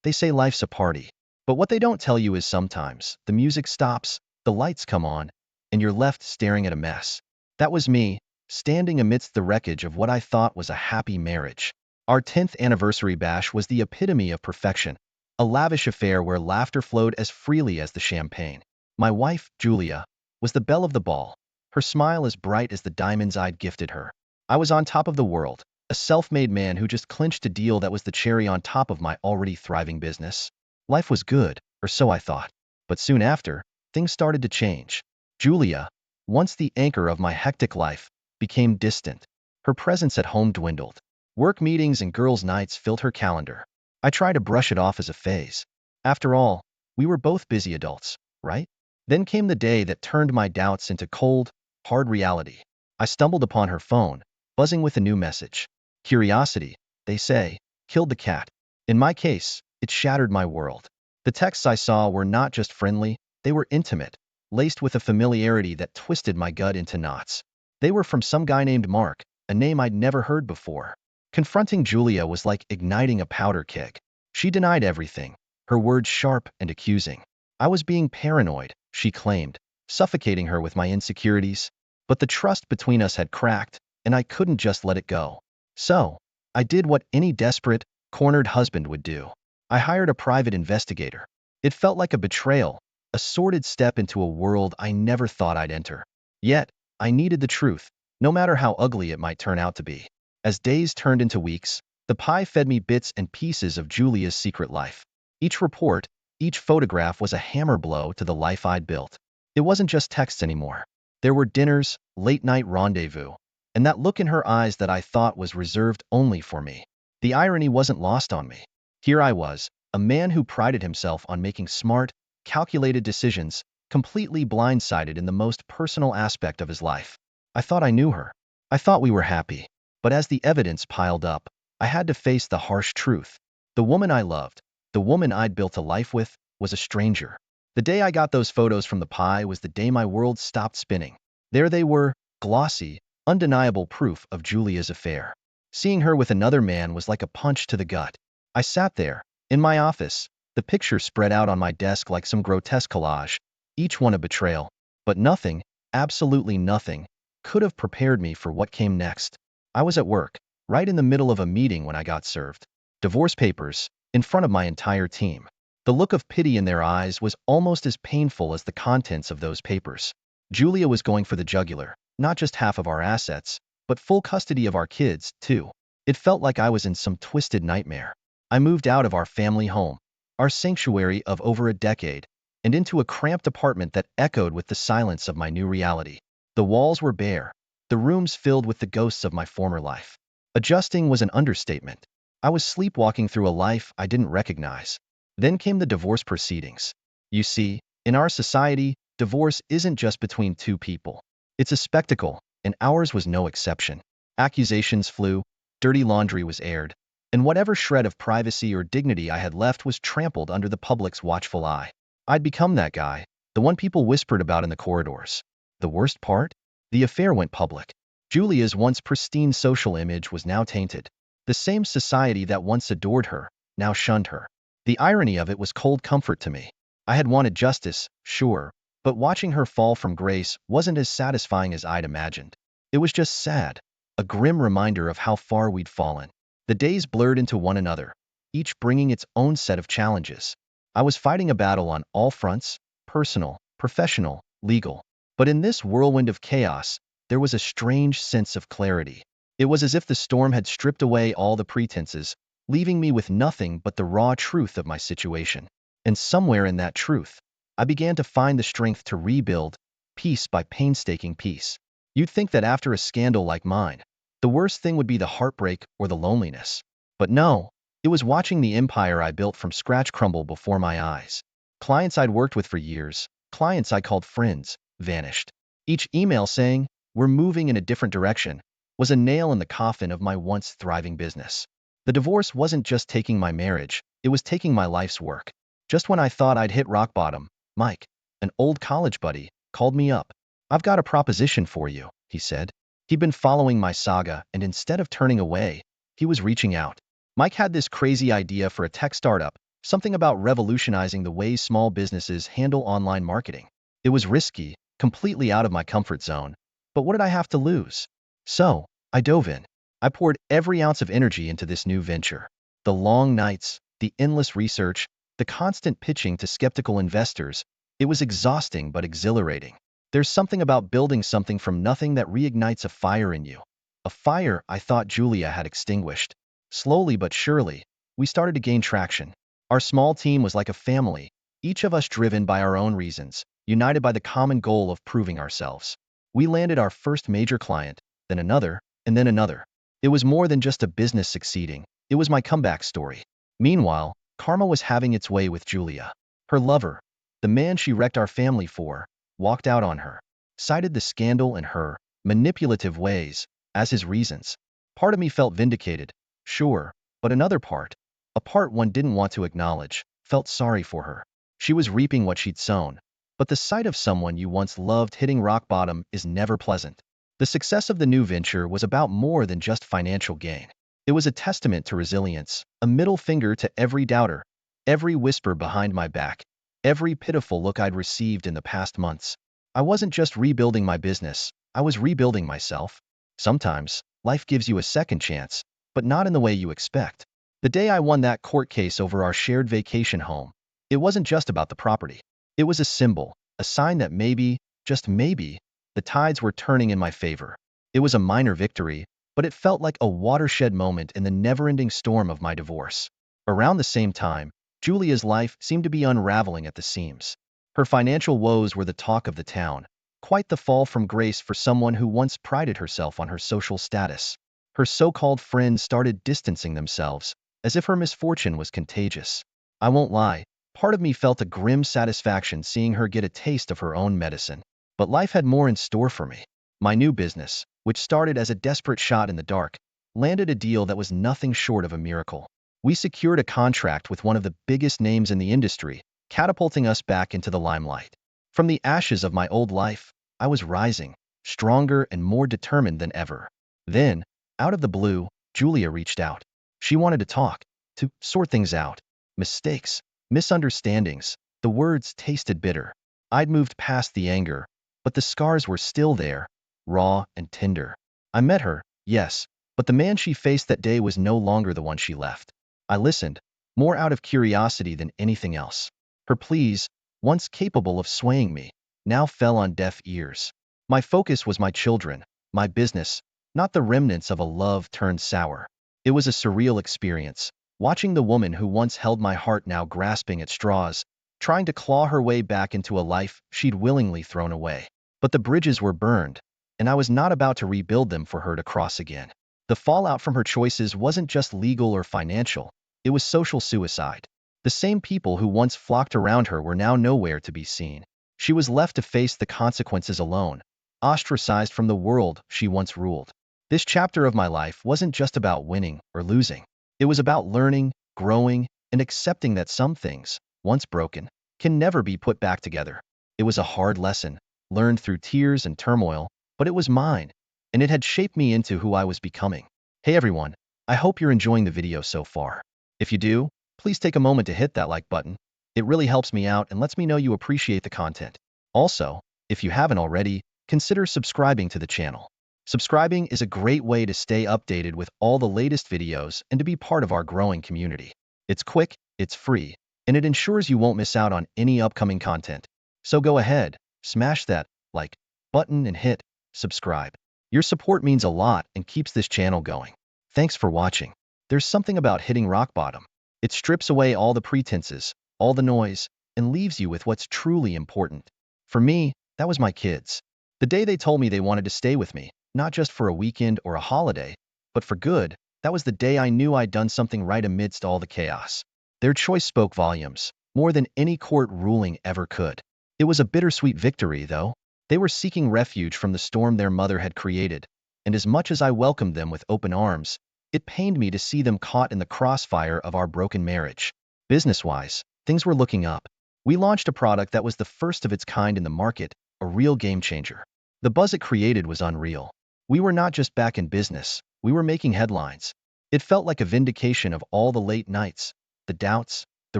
they say life's a party. But what they don't tell you is sometimes the music stops, the lights come on, and you're left staring at a mess. That was me, standing amidst the wreckage of what I thought was a happy marriage. Our 10th anniversary bash was the epitome of perfection, a lavish affair where laughter flowed as freely as the champagne. My wife, Julia, was the belle of the ball, her smile as bright as the diamonds I'd gifted her. I was on top of the world, a self-made man who just clinched a deal that was the cherry on top of my already thriving business. Life was good, or so I thought. But soon after, things started to change. Julia, once the anchor of my hectic life, became distant. Her presence at home dwindled. Work meetings and girls' nights filled her calendar. I tried to brush it off as a phase. After all, we were both busy adults, right? Then came the day that turned my doubts into cold, hard reality. I stumbled upon her phone, buzzing with a new message. Curiosity, they say, killed the cat. In my case, it shattered my world. The texts I saw were not just friendly, they were intimate, laced with a familiarity that twisted my gut into knots. They were from some guy named Mark, a name I'd never heard before. Confronting Julia was like igniting a powder keg. She denied everything, her words sharp and accusing. I was being paranoid, she claimed, suffocating her with my insecurities. But the trust between us had cracked, and I couldn't just let it go. So, I did what any desperate, cornered husband would do. I hired a private investigator. It felt like a betrayal, a sordid step into a world I never thought I'd enter. Yet, I needed the truth, no matter how ugly it might turn out to be. As days turned into weeks, the pie fed me bits and pieces of Julia's secret life. Each report, each photograph was a hammer blow to the life I'd built. It wasn't just texts anymore. There were dinners, late-night rendezvous, and that look in her eyes that I thought was reserved only for me. The irony wasn't lost on me. Here I was, a man who prided himself on making smart, calculated decisions, completely blindsided in the most personal aspect of his life. I thought I knew her. I thought we were happy. But as the evidence piled up, I had to face the harsh truth. The woman I loved, the woman I'd built a life with, was a stranger. The day I got those photos from the pie was the day my world stopped spinning. There they were, glossy, undeniable proof of Julia's affair. Seeing her with another man was like a punch to the gut. I sat there, in my office, the pictures spread out on my desk like some grotesque collage, each one a betrayal. But nothing, absolutely nothing, could have prepared me for what came next. I was at work, right in the middle of a meeting when I got served divorce papers, in front of my entire team. The look of pity in their eyes was almost as painful as the contents of those papers. Julia was going for the jugular, not just half of our assets, but full custody of our kids, too. It felt like I was in some twisted nightmare. I moved out of our family home, our sanctuary of over a decade, and into a cramped apartment that echoed with the silence of my new reality. The walls were bare, the rooms filled with the ghosts of my former life. Adjusting was an understatement. I was sleepwalking through a life I didn't recognize. Then came the divorce proceedings. You see, in our society, divorce isn't just between two people. It's a spectacle, and ours was no exception. Accusations flew, dirty laundry was aired, and whatever shred of privacy or dignity I had left was trampled under the public's watchful eye. I'd become that guy, the one people whispered about in the corridors. The worst part? The affair went public. Julia's once pristine social image was now tainted. The same society that once adored her, now shunned her. The irony of it was cold comfort to me. I had wanted justice, sure, but watching her fall from grace wasn't as satisfying as I'd imagined. It was just sad, a grim reminder of how far we'd fallen. The days blurred into one another, each bringing its own set of challenges. I was fighting a battle on all fronts, personal, professional, legal. But in this whirlwind of chaos, there was a strange sense of clarity. It was as if the storm had stripped away all the pretenses, leaving me with nothing but the raw truth of my situation. And somewhere in that truth, I began to find the strength to rebuild, piece by painstaking piece. You'd think that after a scandal like mine, the worst thing would be the heartbreak or the loneliness. But no, it was watching the empire I built from scratch crumble before my eyes. Clients I'd worked with for years, clients I called friends, vanished. Each email saying, "We're moving in a different direction," was a nail in the coffin of my once thriving business. The divorce wasn't just taking my marriage, it was taking my life's work. Just when I thought I'd hit rock bottom, Mike, an old college buddy, called me up. "I've got a proposition for you," he said. He'd been following my saga, and instead of turning away, he was reaching out. Mike had this crazy idea for a tech startup, something about revolutionizing the way small businesses handle online marketing. It was risky, completely out of my comfort zone, but what did I have to lose? So, I dove in. I poured every ounce of energy into this new venture. The long nights, the endless research, the constant pitching to skeptical investors. It was exhausting but exhilarating. There's something about building something from nothing that reignites a fire in you. A fire I thought Julia had extinguished. Slowly but surely, we started to gain traction. Our small team was like a family, each of us driven by our own reasons, united by the common goal of proving ourselves. We landed our first major client, then another, and then another. It was more than just a business succeeding. It was my comeback story. Meanwhile, karma was having its way with Julia. Her lover, the man she wrecked our family for, walked out on her, cited the scandal and her manipulative ways as his reasons. Part of me felt vindicated, sure, but another part, a part one didn't want to acknowledge, felt sorry for her. She was reaping what she'd sown. But the sight of someone you once loved hitting rock bottom is never pleasant. The success of the new venture was about more than just financial gain. It was a testament to resilience, a middle finger to every doubter, every whisper behind my back, every pitiful look I'd received in the past months. I wasn't just rebuilding my business, I was rebuilding myself. Sometimes, life gives you a second chance, but not in the way you expect. The day I won that court case over our shared vacation home, it wasn't just about the property. It was a symbol, a sign that maybe, just maybe, the tides were turning in my favor. It was a minor victory, but it felt like a watershed moment in the never-ending storm of my divorce. Around the same time, Julia's life seemed to be unraveling at the seams. Her financial woes were the talk of the town, quite the fall from grace for someone who once prided herself on her social status. Her so-called friends started distancing themselves, as if her misfortune was contagious. I won't lie, part of me felt a grim satisfaction seeing her get a taste of her own medicine. But life had more in store for me. My new business, which started as a desperate shot in the dark, landed a deal that was nothing short of a miracle. We secured a contract with one of the biggest names in the industry, catapulting us back into the limelight. From the ashes of my old life, I was rising, stronger and more determined than ever. Then, out of the blue, Julia reached out. She wanted to talk, to sort things out. Mistakes, misunderstandings, the words tasted bitter. I'd moved past the anger, but the scars were still there, raw and tender. I met her, yes, but the man she faced that day was no longer the one she left. I listened, more out of curiosity than anything else. Her pleas, once capable of swaying me, now fell on deaf ears. My focus was my children, my business, not the remnants of a love turned sour. It was a surreal experience, watching the woman who once held my heart now grasping at straws, trying to claw her way back into a life she'd willingly thrown away. But the bridges were burned, and I was not about to rebuild them for her to cross again. The fallout from her choices wasn't just legal or financial, it was social suicide. The same people who once flocked around her were now nowhere to be seen. She was left to face the consequences alone, ostracized from the world she once ruled. This chapter of my life wasn't just about winning or losing. It was about learning, growing, and accepting that some things, once broken, can never be put back together. It was a hard lesson, learned through tears and turmoil, but it was mine, and it had shaped me into who I was becoming. Hey everyone, I hope you're enjoying the video so far. If you do, please take a moment to hit that like button. It really helps me out and lets me know you appreciate the content. Also, if you haven't already, consider subscribing to the channel. Subscribing is a great way to stay updated with all the latest videos and to be part of our growing community. It's quick, it's free, and it ensures you won't miss out on any upcoming content. So go ahead, smash that like button and hit subscribe. Your support means a lot and keeps this channel going. Thanks for watching. There's something about hitting rock bottom. It strips away all the pretenses, all the noise, and leaves you with what's truly important. For me, that was my kids. The day they told me they wanted to stay with me, not just for a weekend or a holiday, but for good, that was the day I knew I'd done something right amidst all the chaos. Their choice spoke volumes, more than any court ruling ever could. It was a bittersweet victory, though. They were seeking refuge from the storm their mother had created, and as much as I welcomed them with open arms, it pained me to see them caught in the crossfire of our broken marriage. Business-wise, things were looking up. We launched a product that was the first of its kind in the market, a real game changer. The buzz it created was unreal. We were not just back in business, we were making headlines. It felt like a vindication of all the late nights, the doubts, the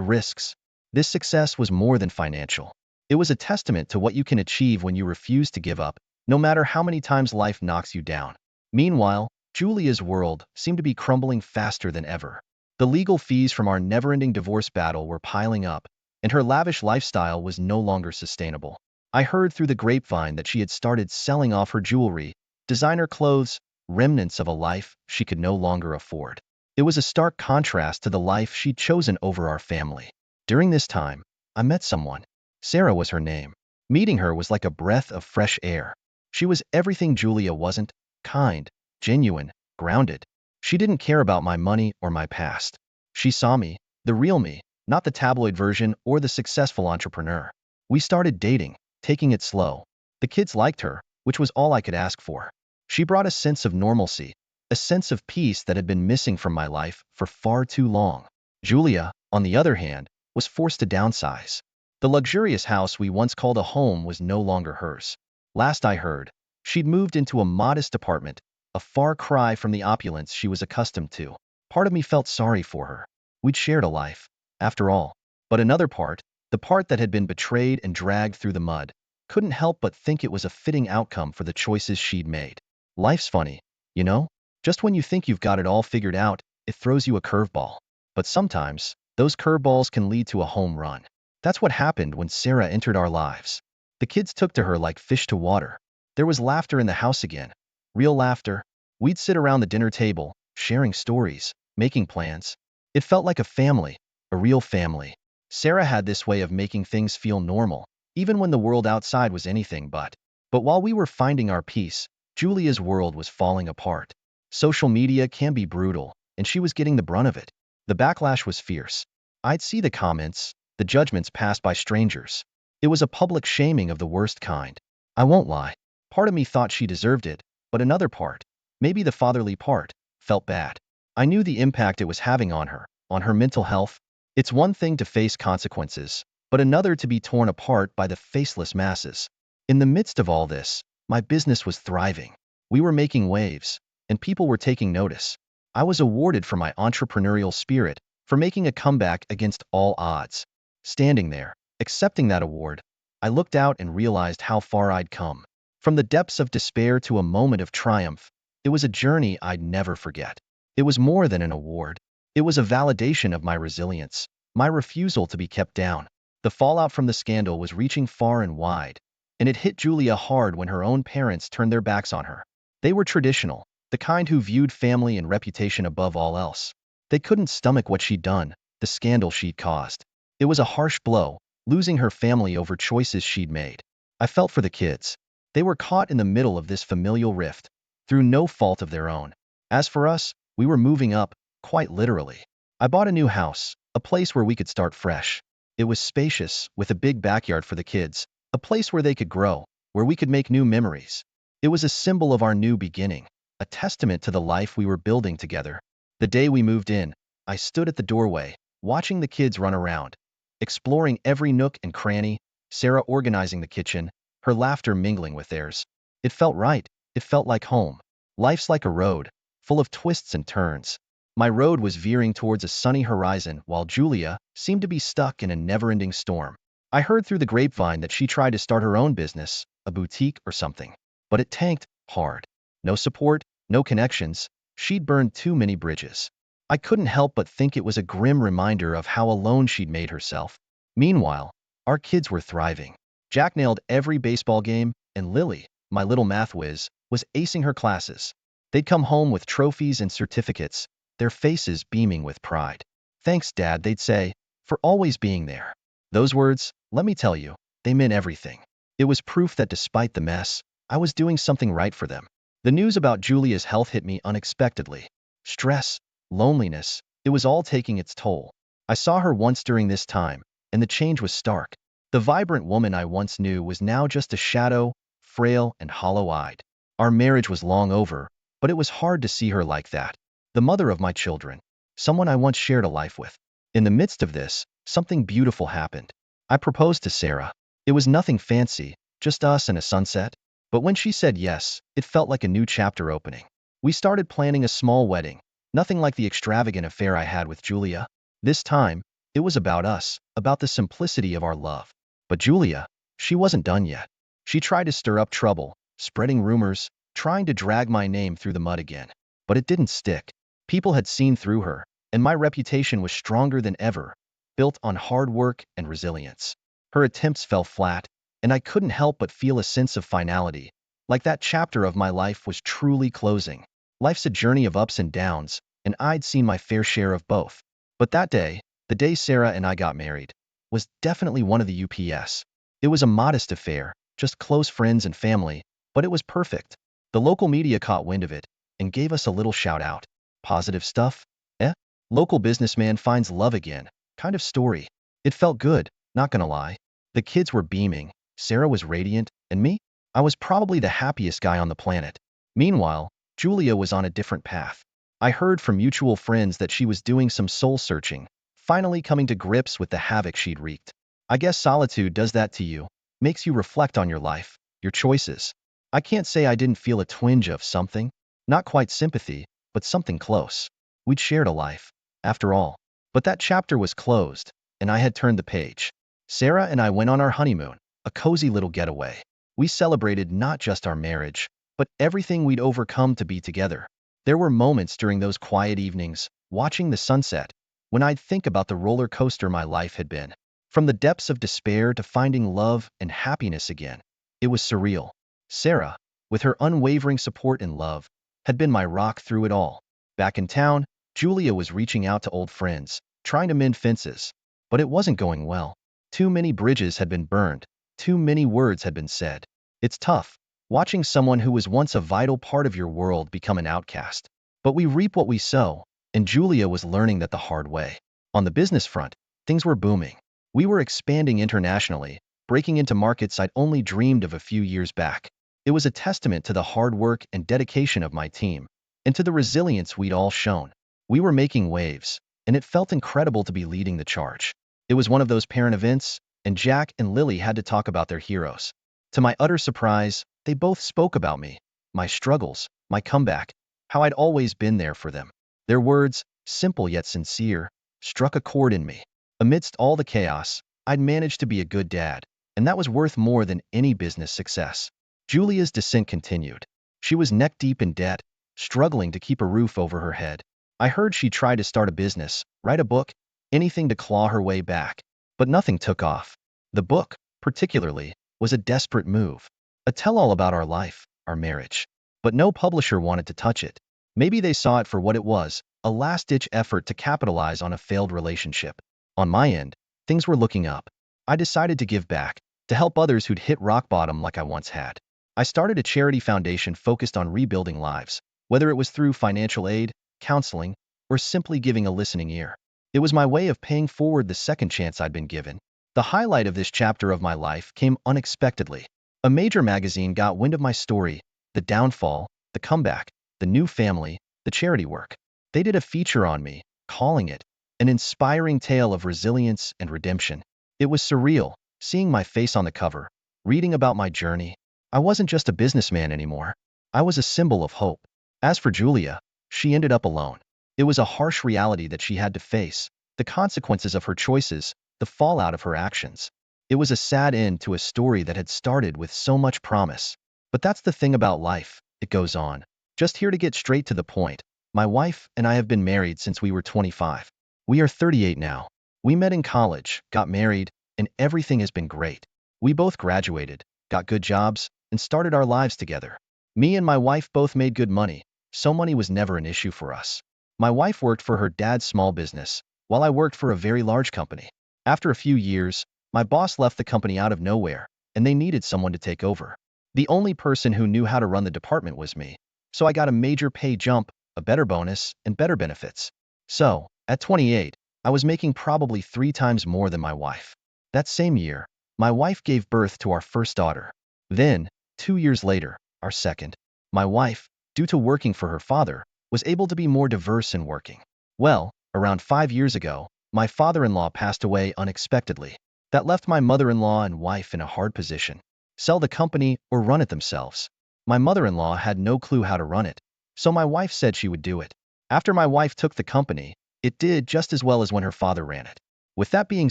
risks. This success was more than financial. It was a testament to what you can achieve when you refuse to give up, no matter how many times life knocks you down. Meanwhile, Julia's world seemed to be crumbling faster than ever. The legal fees from our never-ending divorce battle were piling up, and her lavish lifestyle was no longer sustainable. I heard through the grapevine that she had started selling off her jewelry, designer clothes, remnants of a life she could no longer afford. It was a stark contrast to the life she'd chosen over our family. During this time, I met someone. Sarah was her name. Meeting her was like a breath of fresh air. She was everything Julia wasn't: kind, genuine, grounded. She didn't care about my money or my past. She saw me, the real me, not the tabloid version or the successful entrepreneur. We started dating, taking it slow. The kids liked her, which was all I could ask for. She brought a sense of normalcy, a sense of peace that had been missing from my life for far too long. Julia, on the other hand, was forced to downsize. The luxurious house we once called a home was no longer hers. Last I heard, she'd moved into a modest apartment, a far cry from the opulence she was accustomed to. Part of me felt sorry for her. We'd shared a life, after all. But another part, the part that had been betrayed and dragged through the mud, couldn't help but think it was a fitting outcome for the choices she'd made. Life's funny, you know? Just when you think you've got it all figured out, it throws you a curveball. But sometimes, those curveballs can lead to a home run. That's what happened when Sarah entered our lives. The kids took to her like fish to water. There was laughter in the house again. Real laughter. We'd sit around the dinner table, sharing stories, making plans. It felt like a family, a real family. Sarah had this way of making things feel normal, even when the world outside was anything but. But while we were finding our peace, Julia's world was falling apart. Social media can be brutal, and she was getting the brunt of it. The backlash was fierce. I'd see the comments, the judgments passed by strangers. It was a public shaming of the worst kind. I won't lie. Part of me thought she deserved it, but another part, maybe the fatherly part, felt bad. I knew the impact it was having on her mental health. It's one thing to face consequences, but another to be torn apart by the faceless masses. In the midst of all this, my business was thriving. We were making waves, and people were taking notice. I was awarded for my entrepreneurial spirit, for making a comeback against all odds. Standing there, accepting that award, I looked out and realized how far I'd come. From the depths of despair to a moment of triumph, it was a journey I'd never forget. It was more than an award. It was a validation of my resilience, my refusal to be kept down. The fallout from the scandal was reaching far and wide, and it hit Julia hard when her own parents turned their backs on her. They were traditional, the kind who viewed family and reputation above all else. They couldn't stomach what she'd done, the scandal she'd caused. It was a harsh blow, losing her family over choices she'd made. I felt for the kids. They were caught in the middle of this familial rift, through no fault of their own. As for us, we were moving up, quite literally. I bought a new house, a place where we could start fresh. It was spacious, with a big backyard for the kids, a place where they could grow, where we could make new memories. It was a symbol of our new beginning, a testament to the life we were building together. The day we moved in, I stood at the doorway, watching the kids run around, exploring every nook and cranny, Sarah organizing the kitchen, her laughter mingling with theirs. It felt right. It felt like home. Life's like a road, full of twists and turns. My road was veering towards a sunny horizon while Julia seemed to be stuck in a never-ending storm. I heard through the grapevine that she tried to start her own business, a boutique or something. But it tanked hard. No support, no connections. She'd burned too many bridges. I couldn't help but think it was a grim reminder of how alone she'd made herself. Meanwhile, our kids were thriving. Jack nailed every baseball game, and Lily, my little math whiz, was acing her classes. They'd come home with trophies and certificates, their faces beaming with pride. "Thanks, Dad," they'd say, "for always being there." Those words, let me tell you, they meant everything. It was proof that despite the mess, I was doing something right for them. The news about Julia's health hit me unexpectedly. Stress, loneliness, it was all taking its toll. I saw her once during this time, and the change was stark. The vibrant woman I once knew was now just a shadow, frail and hollow-eyed. Our marriage was long over, but it was hard to see her like that. The mother of my children, someone I once shared a life with. In the midst of this, something beautiful happened. I proposed to Sarah. It was nothing fancy, just us and a sunset. But when she said yes, it felt like a new chapter opening. We started planning a small wedding, nothing like the extravagant affair I had with Julia. This time, it was about us, about the simplicity of our love. But Julia, she wasn't done yet. She tried to stir up trouble, spreading rumors, trying to drag my name through the mud again. But it didn't stick. People had seen through her, and my reputation was stronger than ever, built on hard work and resilience. Her attempts fell flat, and I couldn't help but feel a sense of finality, like that chapter of my life was truly closing. Life's a journey of ups and downs, and I'd seen my fair share of both. But that day, the day Sarah and I got married, was definitely one of the UPS. It was a modest affair, just close friends and family, but it was perfect. The local media caught wind of it and gave us a little shout out. Positive stuff? Eh? Local businessman finds love again. Kind of story. It felt good, not gonna lie. The kids were beaming, Sarah was radiant, and me? I was probably the happiest guy on the planet. Meanwhile, Julia was on a different path. I heard from mutual friends that she was doing some soul searching, finally coming to grips with the havoc she'd wreaked. I guess solitude does that to you, makes you reflect on your life, your choices. I can't say I didn't feel a twinge of something, not quite sympathy, but something close. We'd shared a life, after all. But that chapter was closed, and I had turned the page. Sarah and I went on our honeymoon, a cozy little getaway. We celebrated not just our marriage, but everything we'd overcome to be together. There were moments during those quiet evenings, watching the sunset, when I'd think about the roller coaster my life had been. From the depths of despair to finding love and happiness again. It was surreal. Sarah, with her unwavering support and love, had been my rock through it all. Back in town, Julia was reaching out to old friends, trying to mend fences. But it wasn't going well. Too many bridges had been burned. Too many words had been said. It's tough, watching someone who was once a vital part of your world become an outcast. But we reap what we sow, and Julia was learning that the hard way. On the business front, things were booming. We were expanding internationally, breaking into markets I'd only dreamed of a few years back. It was a testament to the hard work and dedication of my team, and to the resilience we'd all shown. We were making waves, and it felt incredible to be leading the charge. It was one of those parent events, and Jack and Lily had to talk about their heroes. To my utter surprise, they both spoke about me, my struggles, my comeback, how I'd always been there for them. Their words, simple yet sincere, struck a chord in me. Amidst all the chaos, I'd managed to be a good dad, and that was worth more than any business success. Julia's descent continued. She was neck-deep in debt, struggling to keep a roof over her head. I heard she tried to start a business, write a book, anything to claw her way back. But nothing took off. The book, particularly, was a desperate move. A tell-all about our life, our marriage. But no publisher wanted to touch it. Maybe they saw it for what it was, a last-ditch effort to capitalize on a failed relationship. On my end, things were looking up. I decided to give back, to help others who'd hit rock bottom like I once had. I started a charity foundation focused on rebuilding lives, whether it was through financial aid, counseling, or simply giving a listening ear. It was my way of paying forward the second chance I'd been given. The highlight of this chapter of my life came unexpectedly. A major magazine got wind of my story, the downfall, the comeback, the new family, the charity work. They did a feature on me, calling it an inspiring tale of resilience and redemption. It was surreal, seeing my face on the cover, reading about my journey. I wasn't just a businessman anymore. I was a symbol of hope. As for Julia, she ended up alone. It was a harsh reality that she had to face, the consequences of her choices, the fallout of her actions. It was a sad end to a story that had started with so much promise. But that's the thing about life, it goes on. Just here to get straight to the point, my wife and I have been married since we were 25. We are 38 now. We met in college, got married, and everything has been great. We both graduated, got good jobs, and started our lives together. Me and my wife both made good money, so money was never an issue for us. My wife worked for her dad's small business, while I worked for a very large company. After a few years, my boss left the company out of nowhere, and they needed someone to take over. The only person who knew how to run the department was me, so I got a major pay jump, a better bonus, and better benefits. So, at 28, I was making probably 3 times more than my wife. That same year, my wife gave birth to our first daughter. Then, 2 years later, our second. My wife, due to working for her father, was able to be more diverse in working. Well, around 5 years ago, my father-in-law passed away unexpectedly. That left my mother-in-law and wife in a hard position. Sell the company or run it themselves. My mother-in-law had no clue how to run it, so my wife said she would do it. After my wife took the company, it did just as well as when her father ran it. With that being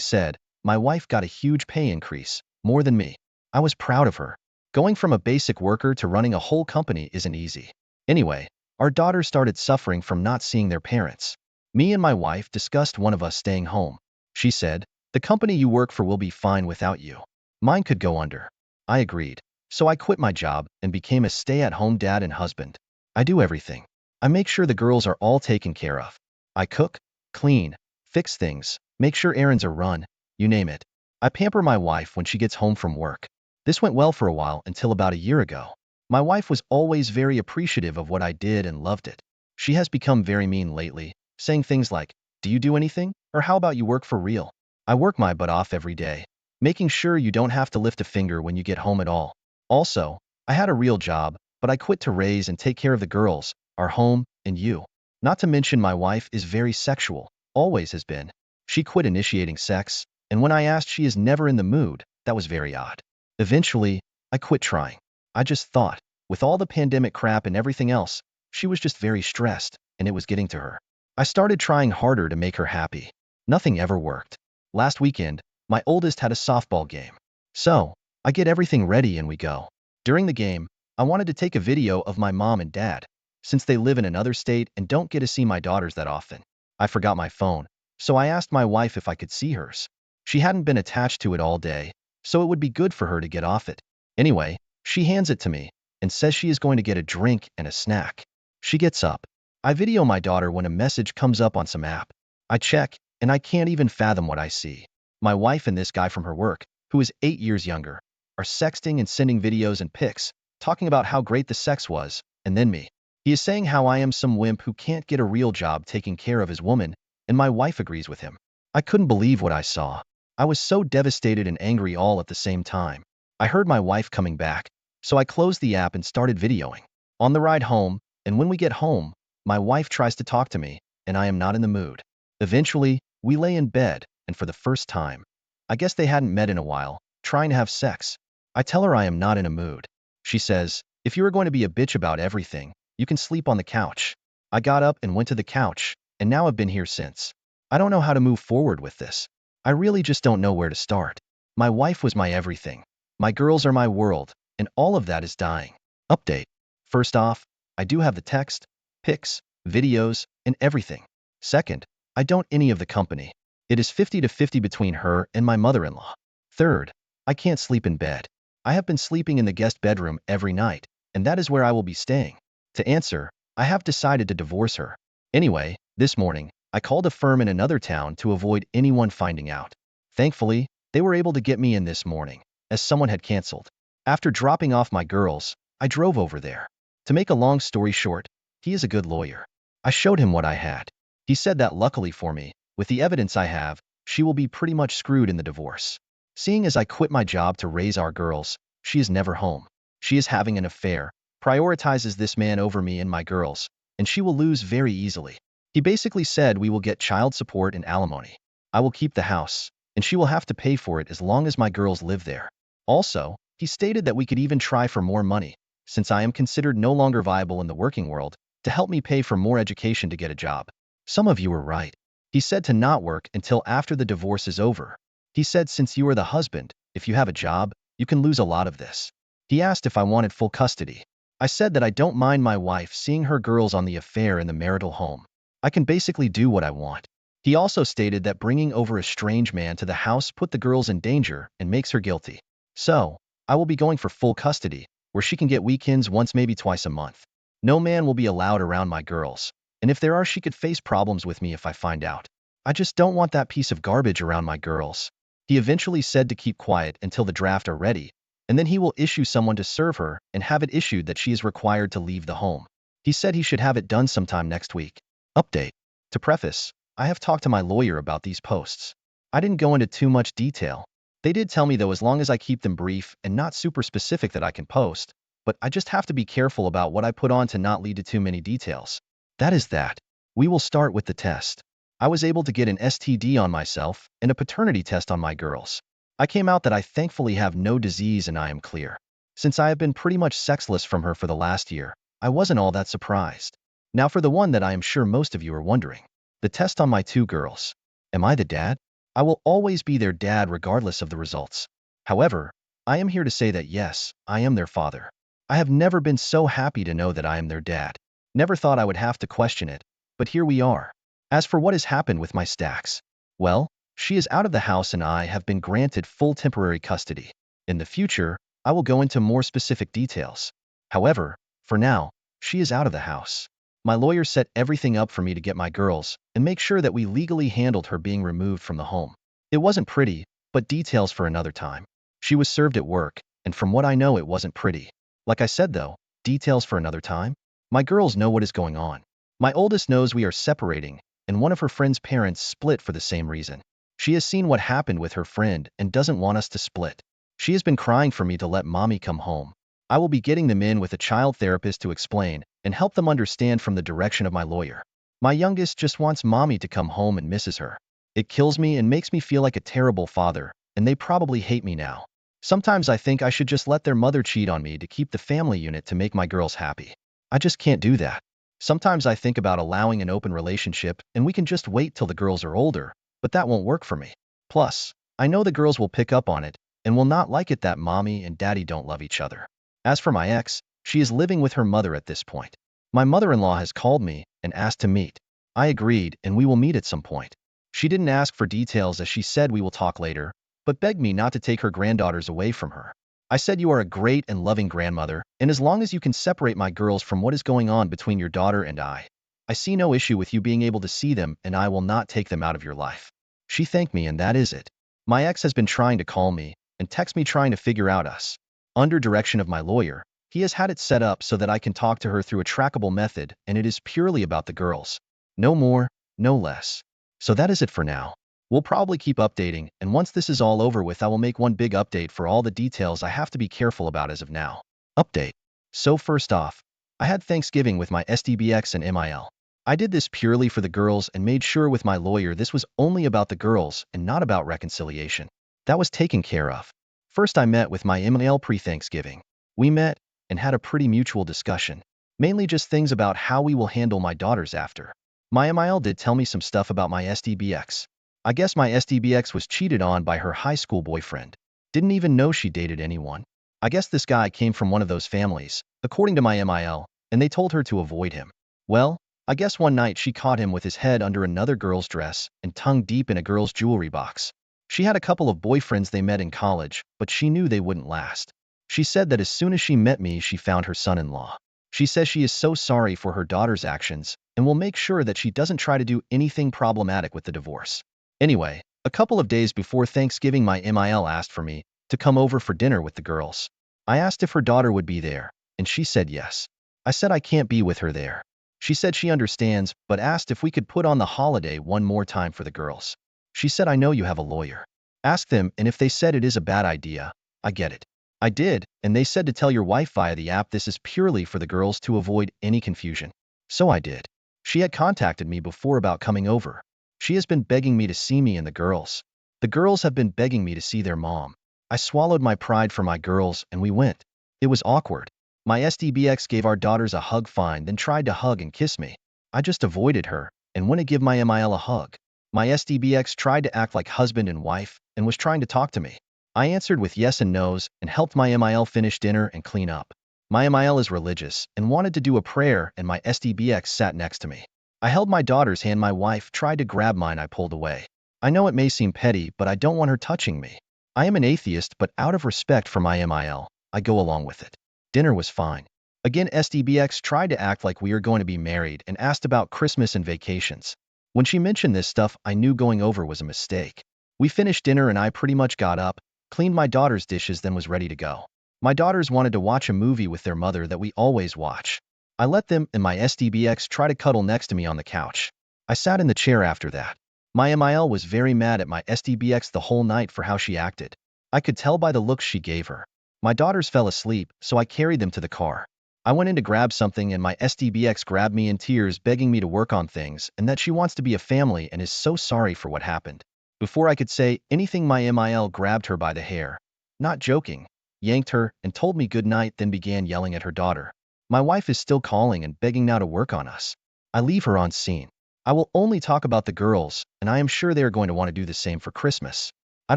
said, my wife got a huge pay increase, more than me. I was proud of her. Going from a basic worker to running a whole company isn't easy. Anyway, our daughters started suffering from not seeing their parents. Me and my wife discussed one of us staying home. She said, "The company you work for will be fine without you. Mine could go under." I agreed. So I quit my job and became a stay-at-home dad and husband. I do everything. I make sure the girls are all taken care of. I cook, clean, fix things, make sure errands are run, you name it. I pamper my wife when she gets home from work. This went well for a while until about a year ago. My wife was always very appreciative of what I did and loved it. She has become very mean lately, saying things like, "Do you do anything? Or how about you work for real?" I work my butt off every day, making sure you don't have to lift a finger when you get home at all. Also, I had a real job, but I quit to raise and take care of the girls, our home, and you. Not to mention my wife is very sexual, always has been. She quit initiating sex, and when I asked she is never in the mood, that was very odd. Eventually, I quit trying. I just thought, with all the pandemic crap and everything else, she was just very stressed, and it was getting to her. I started trying harder to make her happy. Nothing ever worked. Last weekend, my oldest had a softball game. So, I get everything ready and we go. During the game, I wanted to take a video of my mom and dad, since they live in another state and don't get to see my daughters that often. I forgot my phone, so I asked my wife if I could see hers. She hadn't been attached to it all day, so it would be good for her to get off it. Anyway, she hands it to me and says she is going to get a drink and a snack. She gets up. I video my daughter when a message comes up on some app. I check, and I can't even fathom what I see. My wife and this guy from her work, who is 8 years younger, are sexting and sending videos and pics, talking about how great the sex was, and then me. He is saying how I am some wimp who can't get a real job taking care of his woman, and my wife agrees with him. I couldn't believe what I saw. I was so devastated and angry all at the same time. I heard my wife coming back, so I closed the app and started videoing. On the ride home, and when we get home, my wife tries to talk to me, and I am not in the mood. Eventually, we lay in bed, and for the first time, I guess they hadn't met in a while, trying to have sex. I tell her I am not in a mood. She says, "If you are going to be a bitch about everything, you can sleep on the couch." I got up and went to the couch, and now I've been here since. I don't know how to move forward with this. I really just don't know where to start. My wife was my everything. My girls are my world, and all of that is dying. Update. First off, I do have the text, pics, videos, and everything. Second, I don't any of the company. It is 50 to 50 between her and my mother-in-law. Third, I can't sleep in bed. I have been sleeping in the guest bedroom every night, and that is where I will be staying. To answer, I have decided to divorce her. Anyway, this morning, I called a firm in another town to avoid anyone finding out. Thankfully, they were able to get me in this morning, as someone had canceled. After dropping off my girls, I drove over there. To make a long story short, He is a good lawyer. I showed him what I had. He said that luckily for me, with the evidence I have, she will be pretty much screwed in the divorce. Seeing as I quit my job to raise our girls, she is never home. She is having an affair, prioritizes this man over me and my girls, and she will lose very easily. He basically said we will get child support and alimony. I will keep the house, and she will have to pay for it as long as my girls live there. Also, he stated that we could even try for more money, since I am considered no longer viable in the working world, to help me pay for more education to get a job. Some of you were right. He said to not work until after the divorce is over. He said since you are the husband, if you have a job, you can lose a lot of this. He asked if I wanted full custody. I said that I don't mind my wife seeing her girls on the affair in the marital home. I can basically do what I want. He also stated that bringing over a strange man to the house put the girls in danger and makes her guilty. So, I will be going for full custody, where she can get weekends once maybe twice a month. No man will be allowed around my girls, and if there are she could face problems with me if I find out. I just don't want that piece of garbage around my girls. He eventually said to keep quiet until the draft are ready, and then he will issue someone to serve her and have it issued that she is required to leave the home. He said he should have it done sometime next week. Update. To preface, I have talked to my lawyer about these posts. I didn't go into too much detail. They did tell me though as long as I keep them brief and not super specific that I can post, but I just have to be careful about what I put on to not lead to too many details. That is that. We will start with the test. I was able to get an STD on myself and a paternity test on my girls. I came out that I thankfully have no disease and I am clear. Since I have been pretty much sexless from her for the last year, I wasn't all that surprised. Now for the one that I am sure most of you are wondering. The test on my two girls. Am I the dad? I will always be their dad regardless of the results. However, I am here to say that yes, I am their father. I have never been so happy to know that I am their dad. Never thought I would have to question it, but here we are. As for what has happened with my stacks, well, she is out of the house and I have been granted full temporary custody. In the future, I will go into more specific details. However, for now, she is out of the house. My lawyer set everything up for me to get my girls and make sure that we legally handled her being removed from the home. It wasn't pretty, but details for another time. She was served at work, and from what I know it wasn't pretty. Like I said though, details for another time? My girls know what is going on. My oldest knows we are separating, and one of her friend's parents split for the same reason. She has seen what happened with her friend and doesn't want us to split. She has been crying for me to let mommy come home. I will be getting them in with a child therapist to explain and help them understand from the direction of my lawyer. My youngest just wants mommy to come home and misses her. It kills me and makes me feel like a terrible father, and they probably hate me now. Sometimes I think I should just let their mother cheat on me to keep the family unit to make my girls happy. I just can't do that. Sometimes I think about allowing an open relationship and we can just wait till the girls are older, but that won't work for me. Plus, I know the girls will pick up on it and will not like it that mommy and daddy don't love each other. As for my ex, she is living with her mother at this point. My mother-in-law has called me and asked to meet. I agreed and we will meet at some point. She didn't ask for details as she said we will talk later, but begged me not to take her granddaughters away from her. I said you are a great and loving grandmother, and as long as you can separate my girls from what is going on between your daughter and I see no issue with you being able to see them and I will not take them out of your life. She thanked me and that is it. My ex has been trying to call me and text me trying to figure out us. Under direction of my lawyer, he has had it set up so that I can talk to her through a trackable method and it is purely about the girls. No more, no less. So that is it for now. We'll probably keep updating, and once this is all over with I will make one big update for all the details I have to be careful about as of now. Update. So first off, I had Thanksgiving with my SDBX and MIL. I did this purely for the girls and made sure with my lawyer this was only about the girls and not about reconciliation. That was taken care of. First I met with my MIL pre-Thanksgiving. We met and had a pretty mutual discussion. Mainly just things about how we will handle my daughters after. My MIL did tell me some stuff about my SDBX. I guess my SDBX was cheated on by her high school boyfriend. Didn't even know she dated anyone. I guess this guy came from one of those families, according to my MIL, and they told her to avoid him. Well, I guess one night she caught him with his head under another girl's dress and tongue deep in a girl's jewelry box. She had a couple of boyfriends they met in college, but she knew they wouldn't last. She said that as soon as she met me, she found her son-in-law. She says she is so sorry for her daughter's actions and will make sure that she doesn't try to do anything problematic with the divorce. Anyway, a couple of days before Thanksgiving my MIL asked for me to come over for dinner with the girls. I asked if her daughter would be there, and she said yes. I said I can't be with her there. She said she understands, but asked if we could put on the holiday one more time for the girls. She said, I know you have a lawyer. Ask them, and if they said it is a bad idea, I get it. I did, and they said to tell your wife via the app this is purely for the girls to avoid any confusion. So I did. She had contacted me before about coming over. She has been begging me to see me and the girls. The girls have been begging me to see their mom. I swallowed my pride for my girls, and we went. It was awkward. My SDBX gave our daughters a hug fine, then tried to hug and kiss me. I just avoided her and went to give my MIL a hug. My SDBX tried to act like husband and wife and was trying to talk to me. I answered with yes and no's and helped my MIL finish dinner and clean up. My MIL is religious and wanted to do a prayer, and my SDBX sat next to me. I held my daughter's hand. My wife tried to grab mine. I pulled away. I know it may seem petty, but I don't want her touching me. I am an atheist, but out of respect for my MIL, I go along with it. Dinner was fine. Again, SDBX tried to act like we are going to be married and asked about Christmas and vacations. When she mentioned this stuff, I knew going over was a mistake. We finished dinner and I pretty much got up, cleaned my daughter's dishes, then was ready to go. My daughters wanted to watch a movie with their mother that we always watch. I let them and my SDBX try to cuddle next to me on the couch. I sat in the chair after that. My MIL was very mad at my SDBX the whole night for how she acted. I could tell by the looks she gave her. My daughters fell asleep, so I carried them to the car. I went in to grab something and my SDBX grabbed me in tears, begging me to work on things and that she wants to be a family and is so sorry for what happened. Before I could say anything, my MIL grabbed her by the hair. Not joking. Yanked her and told me good night, then began yelling at her daughter. My wife is still calling and begging now to work on us. I leave her on scene. I will only talk about the girls, and I am sure they are going to want to do the same for Christmas. I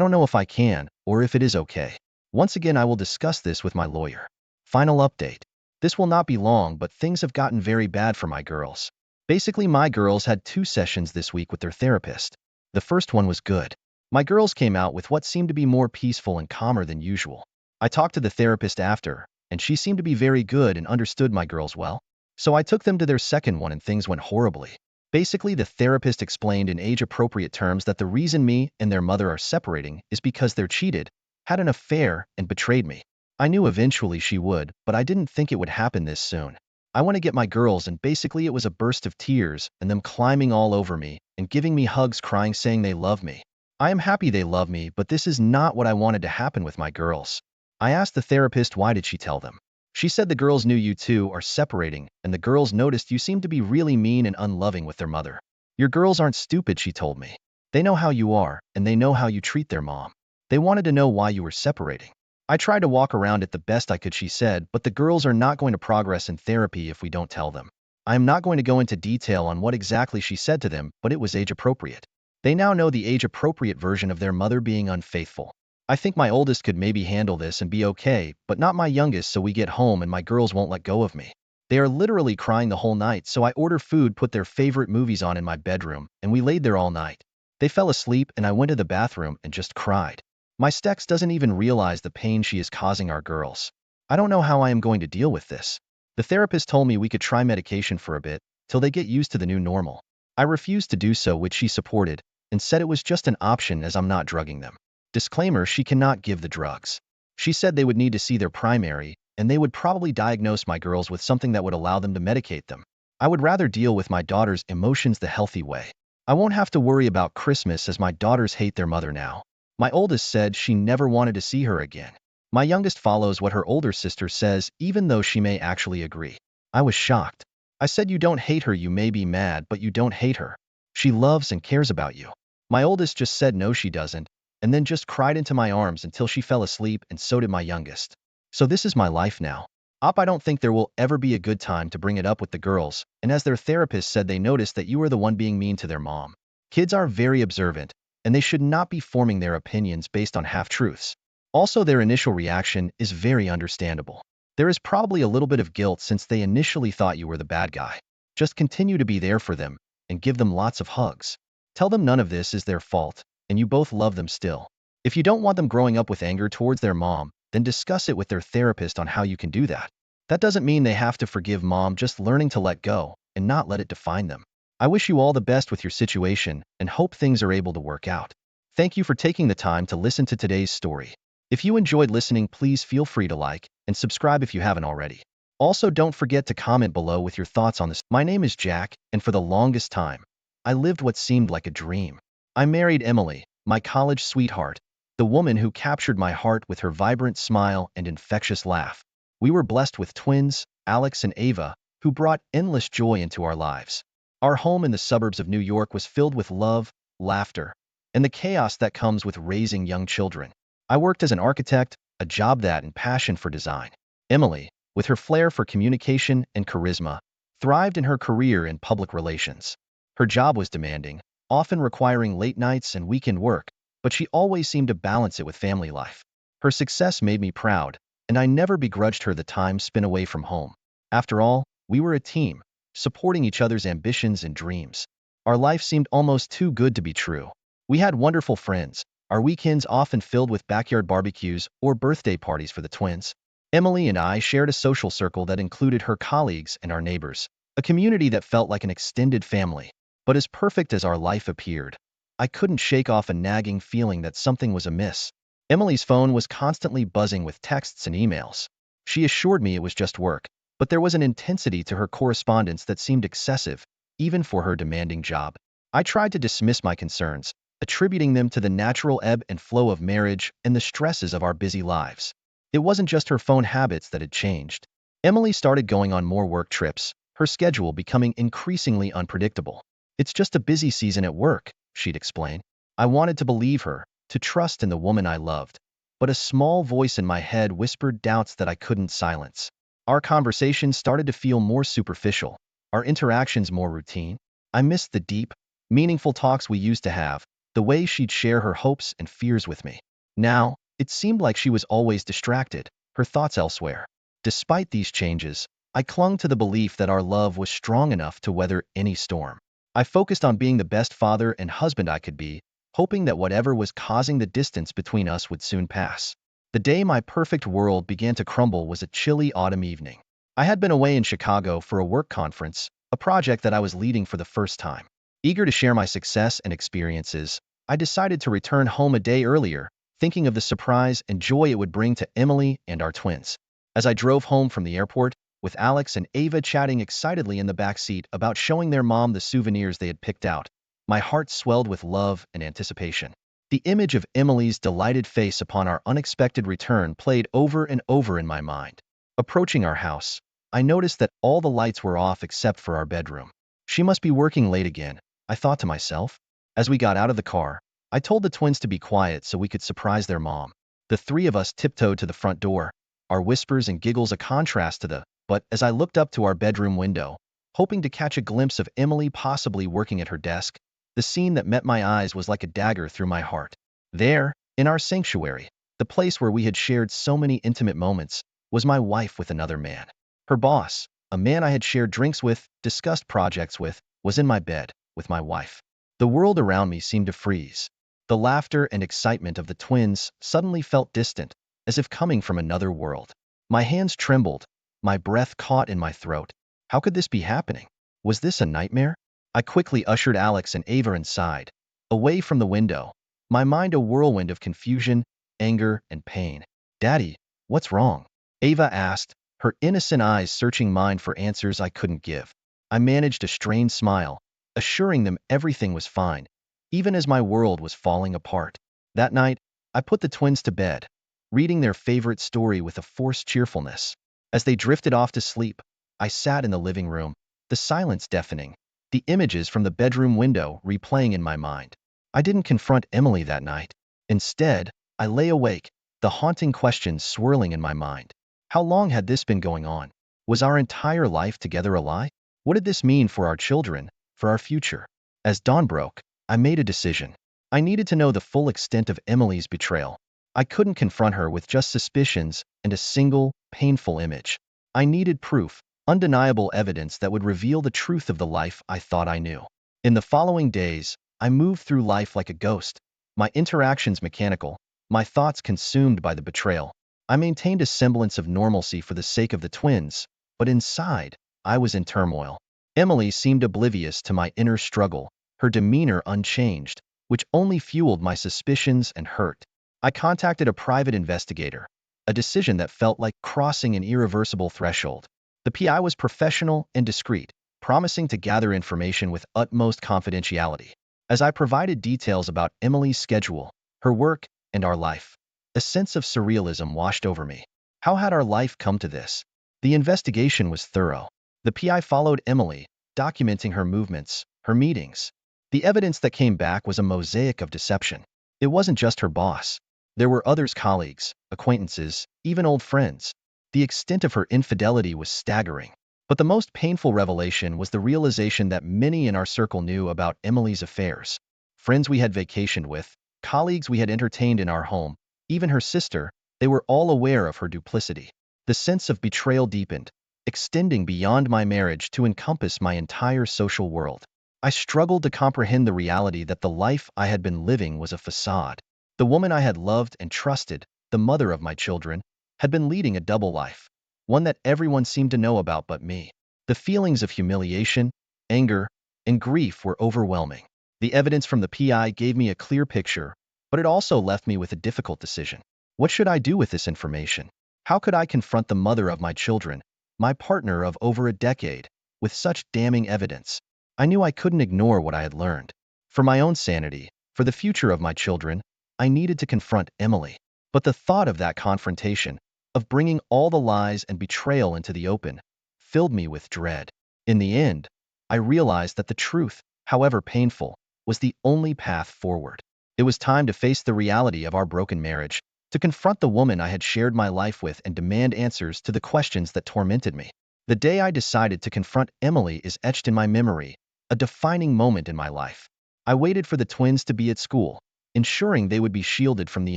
don't know if I can, or if it is okay. Once again, I will discuss this with my lawyer. Final update. This will not be long, but things have gotten very bad for my girls. Basically, my girls had 2 sessions this week with their therapist. The first one was good. My girls came out with what seemed to be more peaceful and calmer than usual. I talked to the therapist after, and she seemed to be very good and understood my girls well. So I took them to their second one and things went horribly. Basically, the therapist explained in age-appropriate terms that the reason me and their mother are separating is because they're cheated, had an affair, and betrayed me. I knew eventually she would, but I didn't think it would happen this soon. I want to get my girls, and basically it was a burst of tears and them climbing all over me and giving me hugs, crying, saying they love me. I am happy they love me, but this is not what I wanted to happen with my girls. I asked the therapist why did she tell them. She said the girls knew you two are separating, and the girls noticed you seem to be really mean and unloving with their mother. Your girls aren't stupid, she told me. They know how you are, and they know how you treat their mom. They wanted to know why you were separating. I tried to walk around it the best I could, she said, but the girls are not going to progress in therapy if we don't tell them. I am not going to go into detail on what exactly she said to them, but it was age-appropriate. They now know the age-appropriate version of their mother being unfaithful. I think my oldest could maybe handle this and be okay, but not my youngest, so we get home and my girls won't let go of me. They are literally crying the whole night, so I order food, put their favorite movies on in my bedroom, and we laid there all night. They fell asleep and I went to the bathroom and just cried. My Stex doesn't even realize the pain she is causing our girls. I don't know how I am going to deal with this. The therapist told me we could try medication for a bit, till they get used to the new normal. I refused to do so, which she supported, and said it was just an option as I'm not drugging them. Disclaimer, she cannot give the drugs. She said they would need to see their primary, and they would probably diagnose my girls with something that would allow them to medicate them. I would rather deal with my daughter's emotions the healthy way. I won't have to worry about Christmas as my daughters hate their mother now. My oldest said she never wanted to see her again. My youngest follows what her older sister says, even though she may actually agree. I was shocked. I said, you don't hate her, you may be mad, but you don't hate her. She loves and cares about you. My oldest just said no she doesn't, and then just cried into my arms until she fell asleep, and so did my youngest. So this is my life now. I don't think there will ever be a good time to bring it up with the girls, and as their therapist said, they noticed that you are the one being mean to their mom. Kids are very observant, and they should not be forming their opinions based on half-truths. Also, their initial reaction is very understandable. There is probably a little bit of guilt since they initially thought you were the bad guy. Just continue to be there for them, and give them lots of hugs. Tell them none of this is their fault, and you both love them still. If you don't want them growing up with anger towards their mom, then discuss it with their therapist on how you can do that. That doesn't mean they have to forgive mom, just learning to let go, and not let it define them. I wish you all the best with your situation, and hope things are able to work out. Thank you for taking the time to listen to today's story. If you enjoyed listening, please feel free to like and subscribe if you haven't already. Also, don't forget to comment below with your thoughts on this. My name is Jack, and for the longest time, I lived what seemed like a dream. I married Emily, my college sweetheart, the woman who captured my heart with her vibrant smile and infectious laugh. We were blessed with twins, Alex and Ava, who brought endless joy into our lives. Our home in the suburbs of New York was filled with love, laughter, and the chaos that comes with raising young children. I worked as an architect, a job that and passion for design. Emily, with her flair for communication and charisma, thrived in her career in public relations. Her job was demanding, often requiring late nights and weekend work, but she always seemed to balance it with family life. Her success made me proud, and I never begrudged her the time spent away from home. After all, we were a team, supporting each other's ambitions and dreams. Our life seemed almost too good to be true. We had wonderful friends, our weekends often filled with backyard barbecues or birthday parties for the twins. Emily and I shared a social circle that included her colleagues and our neighbors, a community that felt like an extended family. But as perfect as our life appeared, I couldn't shake off a nagging feeling that something was amiss. Emily's phone was constantly buzzing with texts and emails. She assured me it was just work, but there was an intensity to her correspondence that seemed excessive, even for her demanding job. I tried to dismiss my concerns, attributing them to the natural ebb and flow of marriage and the stresses of our busy lives. It wasn't just her phone habits that had changed. Emily started going on more work trips, her schedule becoming increasingly unpredictable. "It's just a busy season at work," she'd explain. I wanted to believe her, to trust in the woman I loved, but a small voice in my head whispered doubts that I couldn't silence. Our conversations started to feel more superficial, our interactions more routine. I missed the deep, meaningful talks we used to have, the way she'd share her hopes and fears with me. Now, it seemed like she was always distracted, her thoughts elsewhere. Despite these changes, I clung to the belief that our love was strong enough to weather any storm. I focused on being the best father and husband I could be, hoping that whatever was causing the distance between us would soon pass. The day my perfect world began to crumble was a chilly autumn evening. I had been away in Chicago for a work conference, a project that I was leading for the first time. Eager to share my success and experiences, I decided to return home a day earlier, thinking of the surprise and joy it would bring to Emily and our twins. As I drove home from the airport, with Alex and Ava chatting excitedly in the back seat about showing their mom the souvenirs they had picked out, my heart swelled with love and anticipation. The image of Emily's delighted face upon our unexpected return played over and over in my mind. Approaching our house, I noticed that all the lights were off except for our bedroom. She must be working late again, I thought to myself. As we got out of the car, I told the twins to be quiet so we could surprise their mom. The three of us tiptoed to the front door, our whispers and giggles a contrast to the but as I looked up to our bedroom window, hoping to catch a glimpse of Emily possibly working at her desk, the scene that met my eyes was like a dagger through my heart. There, in our sanctuary, the place where we had shared so many intimate moments, was my wife with another man. Her boss, a man I had shared drinks with, discussed projects with, was in my bed, with my wife. The world around me seemed to freeze. The laughter and excitement of the twins suddenly felt distant, as if coming from another world. My hands trembled, my breath caught in my throat. How could this be happening? Was this a nightmare? I quickly ushered Alex and Ava inside, away from the window, my mind a whirlwind of confusion, anger, and pain. "Daddy, what's wrong?" Ava asked, her innocent eyes searching mine for answers I couldn't give. I managed a strained smile, assuring them everything was fine, even as my world was falling apart. That night, I put the twins to bed, reading their favorite story with a forced cheerfulness. As they drifted off to sleep, I sat in the living room, the silence deafening, the images from the bedroom window replaying in my mind. I didn't confront Emily that night. Instead, I lay awake, the haunting questions swirling in my mind. How long had this been going on? Was our entire life together a lie? What did this mean for our children, for our future? As dawn broke, I made a decision. I needed to know the full extent of Emily's betrayal. I couldn't confront her with just suspicions and a single, painful image. I needed proof, undeniable evidence that would reveal the truth of the life I thought I knew. In the following days, I moved through life like a ghost, my interactions mechanical, my thoughts consumed by the betrayal. I maintained a semblance of normalcy for the sake of the twins, but inside, I was in turmoil. Emily seemed oblivious to my inner struggle, her demeanor unchanged, which only fueled my suspicions and hurt. I contacted a private investigator, a decision that felt like crossing an irreversible threshold. The PI was professional and discreet, promising to gather information with utmost confidentiality. As I provided details about Emily's schedule, her work, and our life, a sense of surrealism washed over me. How had our life come to this? The investigation was thorough. The PI followed Emily, documenting her movements, her meetings. The evidence that came back was a mosaic of deception. It wasn't just her boss. There were others, colleagues, acquaintances, even old friends. The extent of her infidelity was staggering. But the most painful revelation was the realization that many in our circle knew about Emily's affairs. Friends we had vacationed with, colleagues we had entertained in our home, even her sister, they were all aware of her duplicity. The sense of betrayal deepened, extending beyond my marriage to encompass my entire social world. I struggled to comprehend the reality that the life I had been living was a facade. The woman I had loved and trusted, the mother of my children, had been leading a double life, one that everyone seemed to know about but me. The feelings of humiliation, anger, and grief were overwhelming. The evidence from the PI gave me a clear picture, but it also left me with a difficult decision. What should I do with this information? How could I confront the mother of my children, my partner of over a decade, with such damning evidence? I knew I couldn't ignore what I had learned. For my own sanity, for the future of my children, I needed to confront Emily. But the thought of that confrontation, of bringing all the lies and betrayal into the open, filled me with dread. In the end, I realized that the truth, however painful, was the only path forward. It was time to face the reality of our broken marriage, to confront the woman I had shared my life with and demand answers to the questions that tormented me. The day I decided to confront Emily is etched in my memory, a defining moment in my life. I waited for the twins to be at school, ensuring they would be shielded from the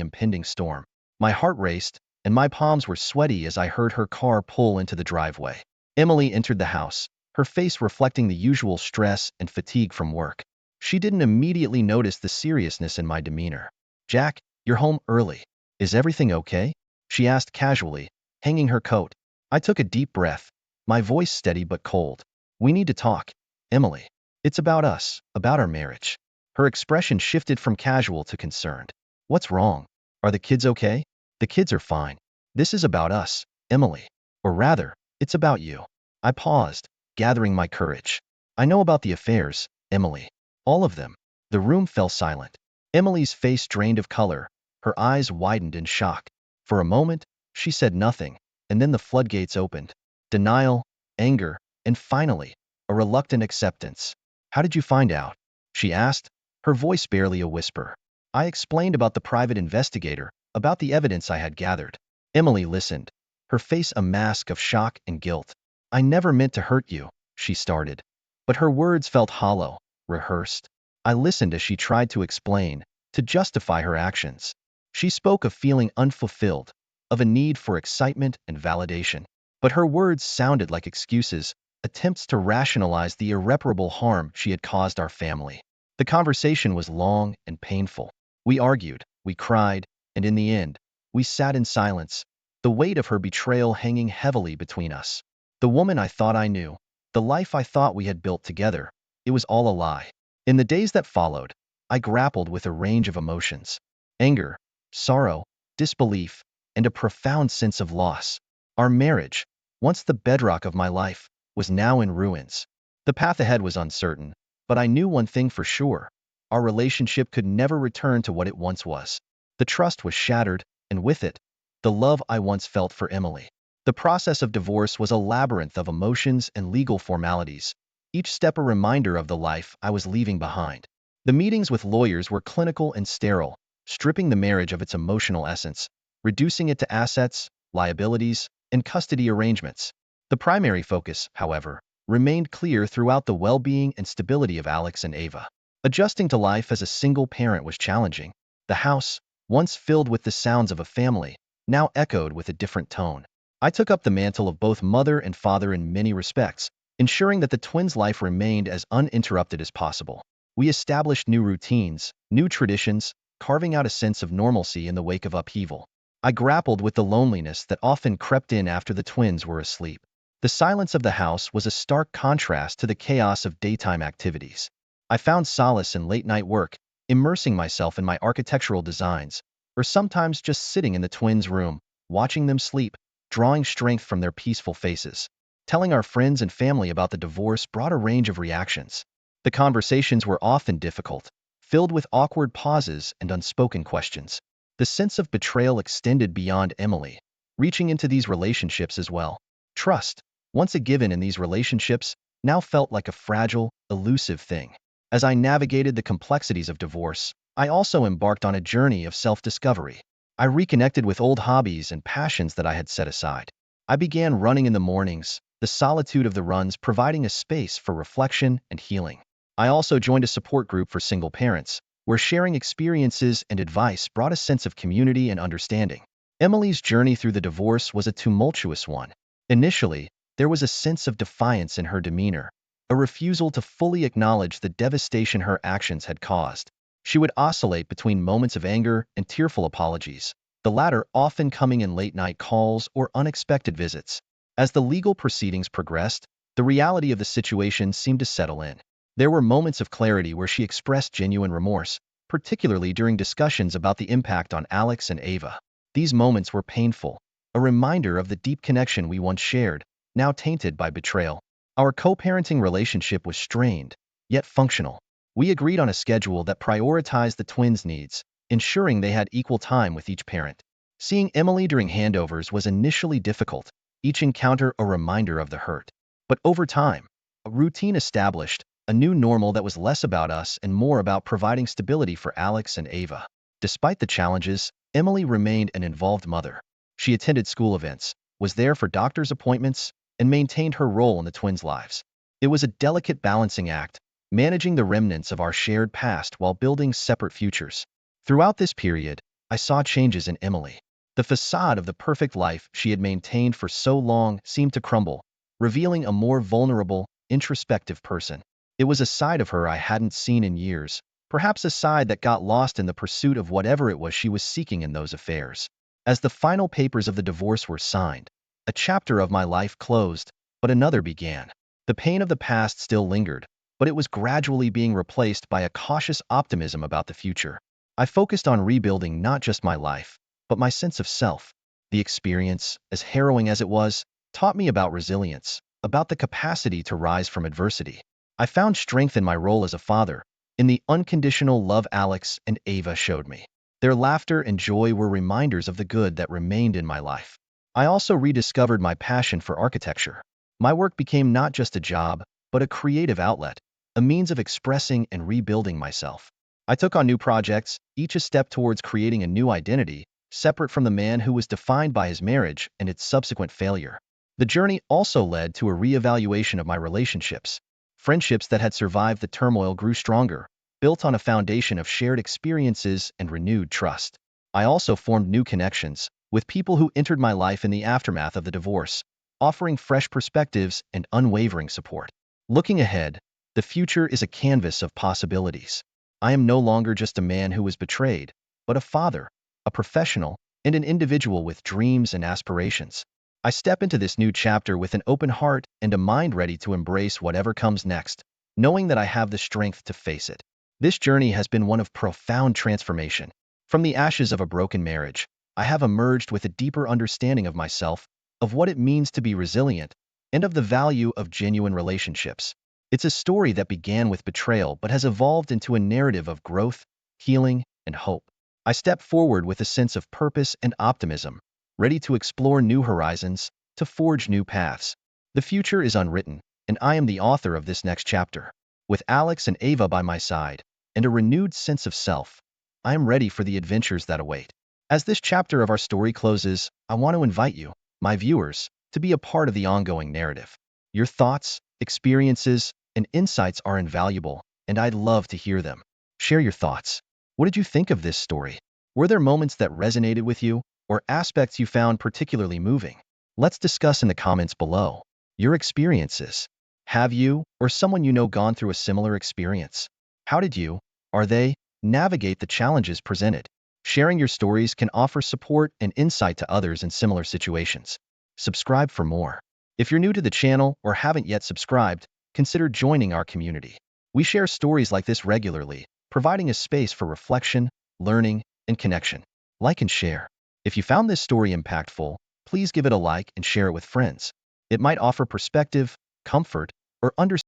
impending storm. My heart raced, and my palms were sweaty as I heard her car pull into the driveway. Emily entered the house, her face reflecting the usual stress and fatigue from work. She didn't immediately notice the seriousness in my demeanor. "Jack, you're home early. Is everything okay?" she asked casually, hanging her coat. I took a deep breath, my voice steady but cold. "We need to talk, Emily. It's about us, about our marriage." Her expression shifted from casual to concerned. "What's wrong? Are the kids okay?" "The kids are fine. This is about us, Emily. Or rather, it's about you." I paused, gathering my courage. "I know about the affairs, Emily. All of them." The room fell silent. Emily's face drained of color, her eyes widened in shock. For a moment, she said nothing, and then the floodgates opened. Denial, anger, and finally, a reluctant acceptance. "How did you find out?" she asked, her voice barely a whisper. I explained about the private investigator, about the evidence I had gathered. Emily listened, her face a mask of shock and guilt. "I never meant to hurt you," she started. But her words felt hollow, rehearsed. I listened as she tried to explain, to justify her actions. She spoke of feeling unfulfilled, of a need for excitement and validation. But her words sounded like excuses, attempts to rationalize the irreparable harm she had caused our family. The conversation was long and painful. We argued, we cried, and in the end, we sat in silence, the weight of her betrayal hanging heavily between us. The woman I thought I knew, the life I thought we had built together, it was all a lie. In the days that followed, I grappled with a range of emotions: anger, sorrow, disbelief, and a profound sense of loss. Our marriage, once the bedrock of my life, was now in ruins. The path ahead was uncertain, but I knew one thing for sure: our relationship could never return to what it once was. The trust was shattered, and with it, the love I once felt for Emily. The process of divorce was a labyrinth of emotions and legal formalities, each step a reminder of the life I was leaving behind. The meetings with lawyers were clinical and sterile, stripping the marriage of its emotional essence, reducing it to assets, liabilities, and custody arrangements. The primary focus, however, remained clear throughout: the well-being and stability of Alex and Ava. Adjusting to life as a single parent was challenging. The house, once filled with the sounds of a family, now echoed with a different tone. I took up the mantle of both mother and father in many respects, ensuring that the twins' life remained as uninterrupted as possible. We established new routines, new traditions, carving out a sense of normalcy in the wake of upheaval. I grappled with the loneliness that often crept in after the twins were asleep. The silence of the house was a stark contrast to the chaos of daytime activities. I found solace in late-night work, immersing myself in my architectural designs, or sometimes just sitting in the twins' room, watching them sleep, drawing strength from their peaceful faces. Telling our friends and family about the divorce brought a range of reactions. The conversations were often difficult, filled with awkward pauses and unspoken questions. The sense of betrayal extended beyond Emily, reaching into these relationships as well. Trust, once a given in these relationships, now felt like a fragile, elusive thing. As I navigated the complexities of divorce, I also embarked on a journey of self-discovery. I reconnected with old hobbies and passions that I had set aside. I began running in the mornings, the solitude of the runs providing a space for reflection and healing. I also joined a support group for single parents, where sharing experiences and advice brought a sense of community and understanding. Emily's journey through the divorce was a tumultuous one. Initially, there was a sense of defiance in her demeanor, a refusal to fully acknowledge the devastation her actions had caused. She would oscillate between moments of anger and tearful apologies, the latter often coming in late-night calls or unexpected visits. As the legal proceedings progressed, the reality of the situation seemed to settle in. There were moments of clarity where she expressed genuine remorse, particularly during discussions about the impact on Alex and Ava. These moments were painful, a reminder of the deep connection we once shared, now tainted by betrayal. Our co-parenting relationship was strained, yet functional. We agreed on a schedule that prioritized the twins' needs, ensuring they had equal time with each parent. Seeing Emily during handovers was initially difficult, each encounter a reminder of the hurt. But over time, a routine established, a new normal that was less about us and more about providing stability for Alex and Ava. Despite the challenges, Emily remained an involved mother. She attended school events, was there for doctor's appointments, and maintained her role in the twins' lives. It was a delicate balancing act, managing the remnants of our shared past while building separate futures. Throughout this period, I saw changes in Emily. The facade of the perfect life she had maintained for so long seemed to crumble, revealing a more vulnerable, introspective person. It was a side of her I hadn't seen in years, perhaps a side that got lost in the pursuit of whatever it was she was seeking in those affairs. As the final papers of the divorce were signed, a chapter of my life closed, but another began. The pain of the past still lingered, but it was gradually being replaced by a cautious optimism about the future. I focused on rebuilding not just my life, but my sense of self. The experience, as harrowing as it was, taught me about resilience, about the capacity to rise from adversity. I found strength in my role as a father, in the unconditional love Alex and Ava showed me. Their laughter and joy were reminders of the good that remained in my life. I also rediscovered my passion for architecture. My work became not just a job, but a creative outlet, a means of expressing and rebuilding myself. I took on new projects, each a step towards creating a new identity, separate from the man who was defined by his marriage and its subsequent failure. The journey also led to a reevaluation of my relationships. Friendships that had survived the turmoil grew stronger, built on a foundation of shared experiences and renewed trust. I also formed new connections with people who entered my life in the aftermath of the divorce, offering fresh perspectives and unwavering support. Looking ahead, the future is a canvas of possibilities. I am no longer just a man who was betrayed, but a father, a professional, and an individual with dreams and aspirations. I step into this new chapter with an open heart and a mind ready to embrace whatever comes next, knowing that I have the strength to face it. This journey has been one of profound transformation. From the ashes of a broken marriage, I have emerged with a deeper understanding of myself, of what it means to be resilient, and of the value of genuine relationships. It's a story that began with betrayal but has evolved into a narrative of growth, healing, and hope. I step forward with a sense of purpose and optimism, ready to explore new horizons, to forge new paths. The future is unwritten, and I am the author of this next chapter. With Alex and Ava by my side, and a renewed sense of self, I am ready for the adventures that await. As this chapter of our story closes, I want to invite you, my viewers, to be a part of the ongoing narrative. Your thoughts, experiences, and insights are invaluable, and I'd love to hear them. Share your thoughts. What did you think of this story? Were there moments that resonated with you, or aspects you found particularly moving? Let's discuss in the comments below your experiences. Have you, or someone you know, gone through a similar experience? How did you, or they, navigate the challenges presented? Sharing your stories can offer support and insight to others in similar situations. Subscribe for more. If you're new to the channel or haven't yet subscribed, consider joining our community. We share stories like this regularly, providing a space for reflection, learning, and connection. Like and share. If you found this story impactful, please give it a like and share it with friends. It might offer perspective, comfort, or understanding.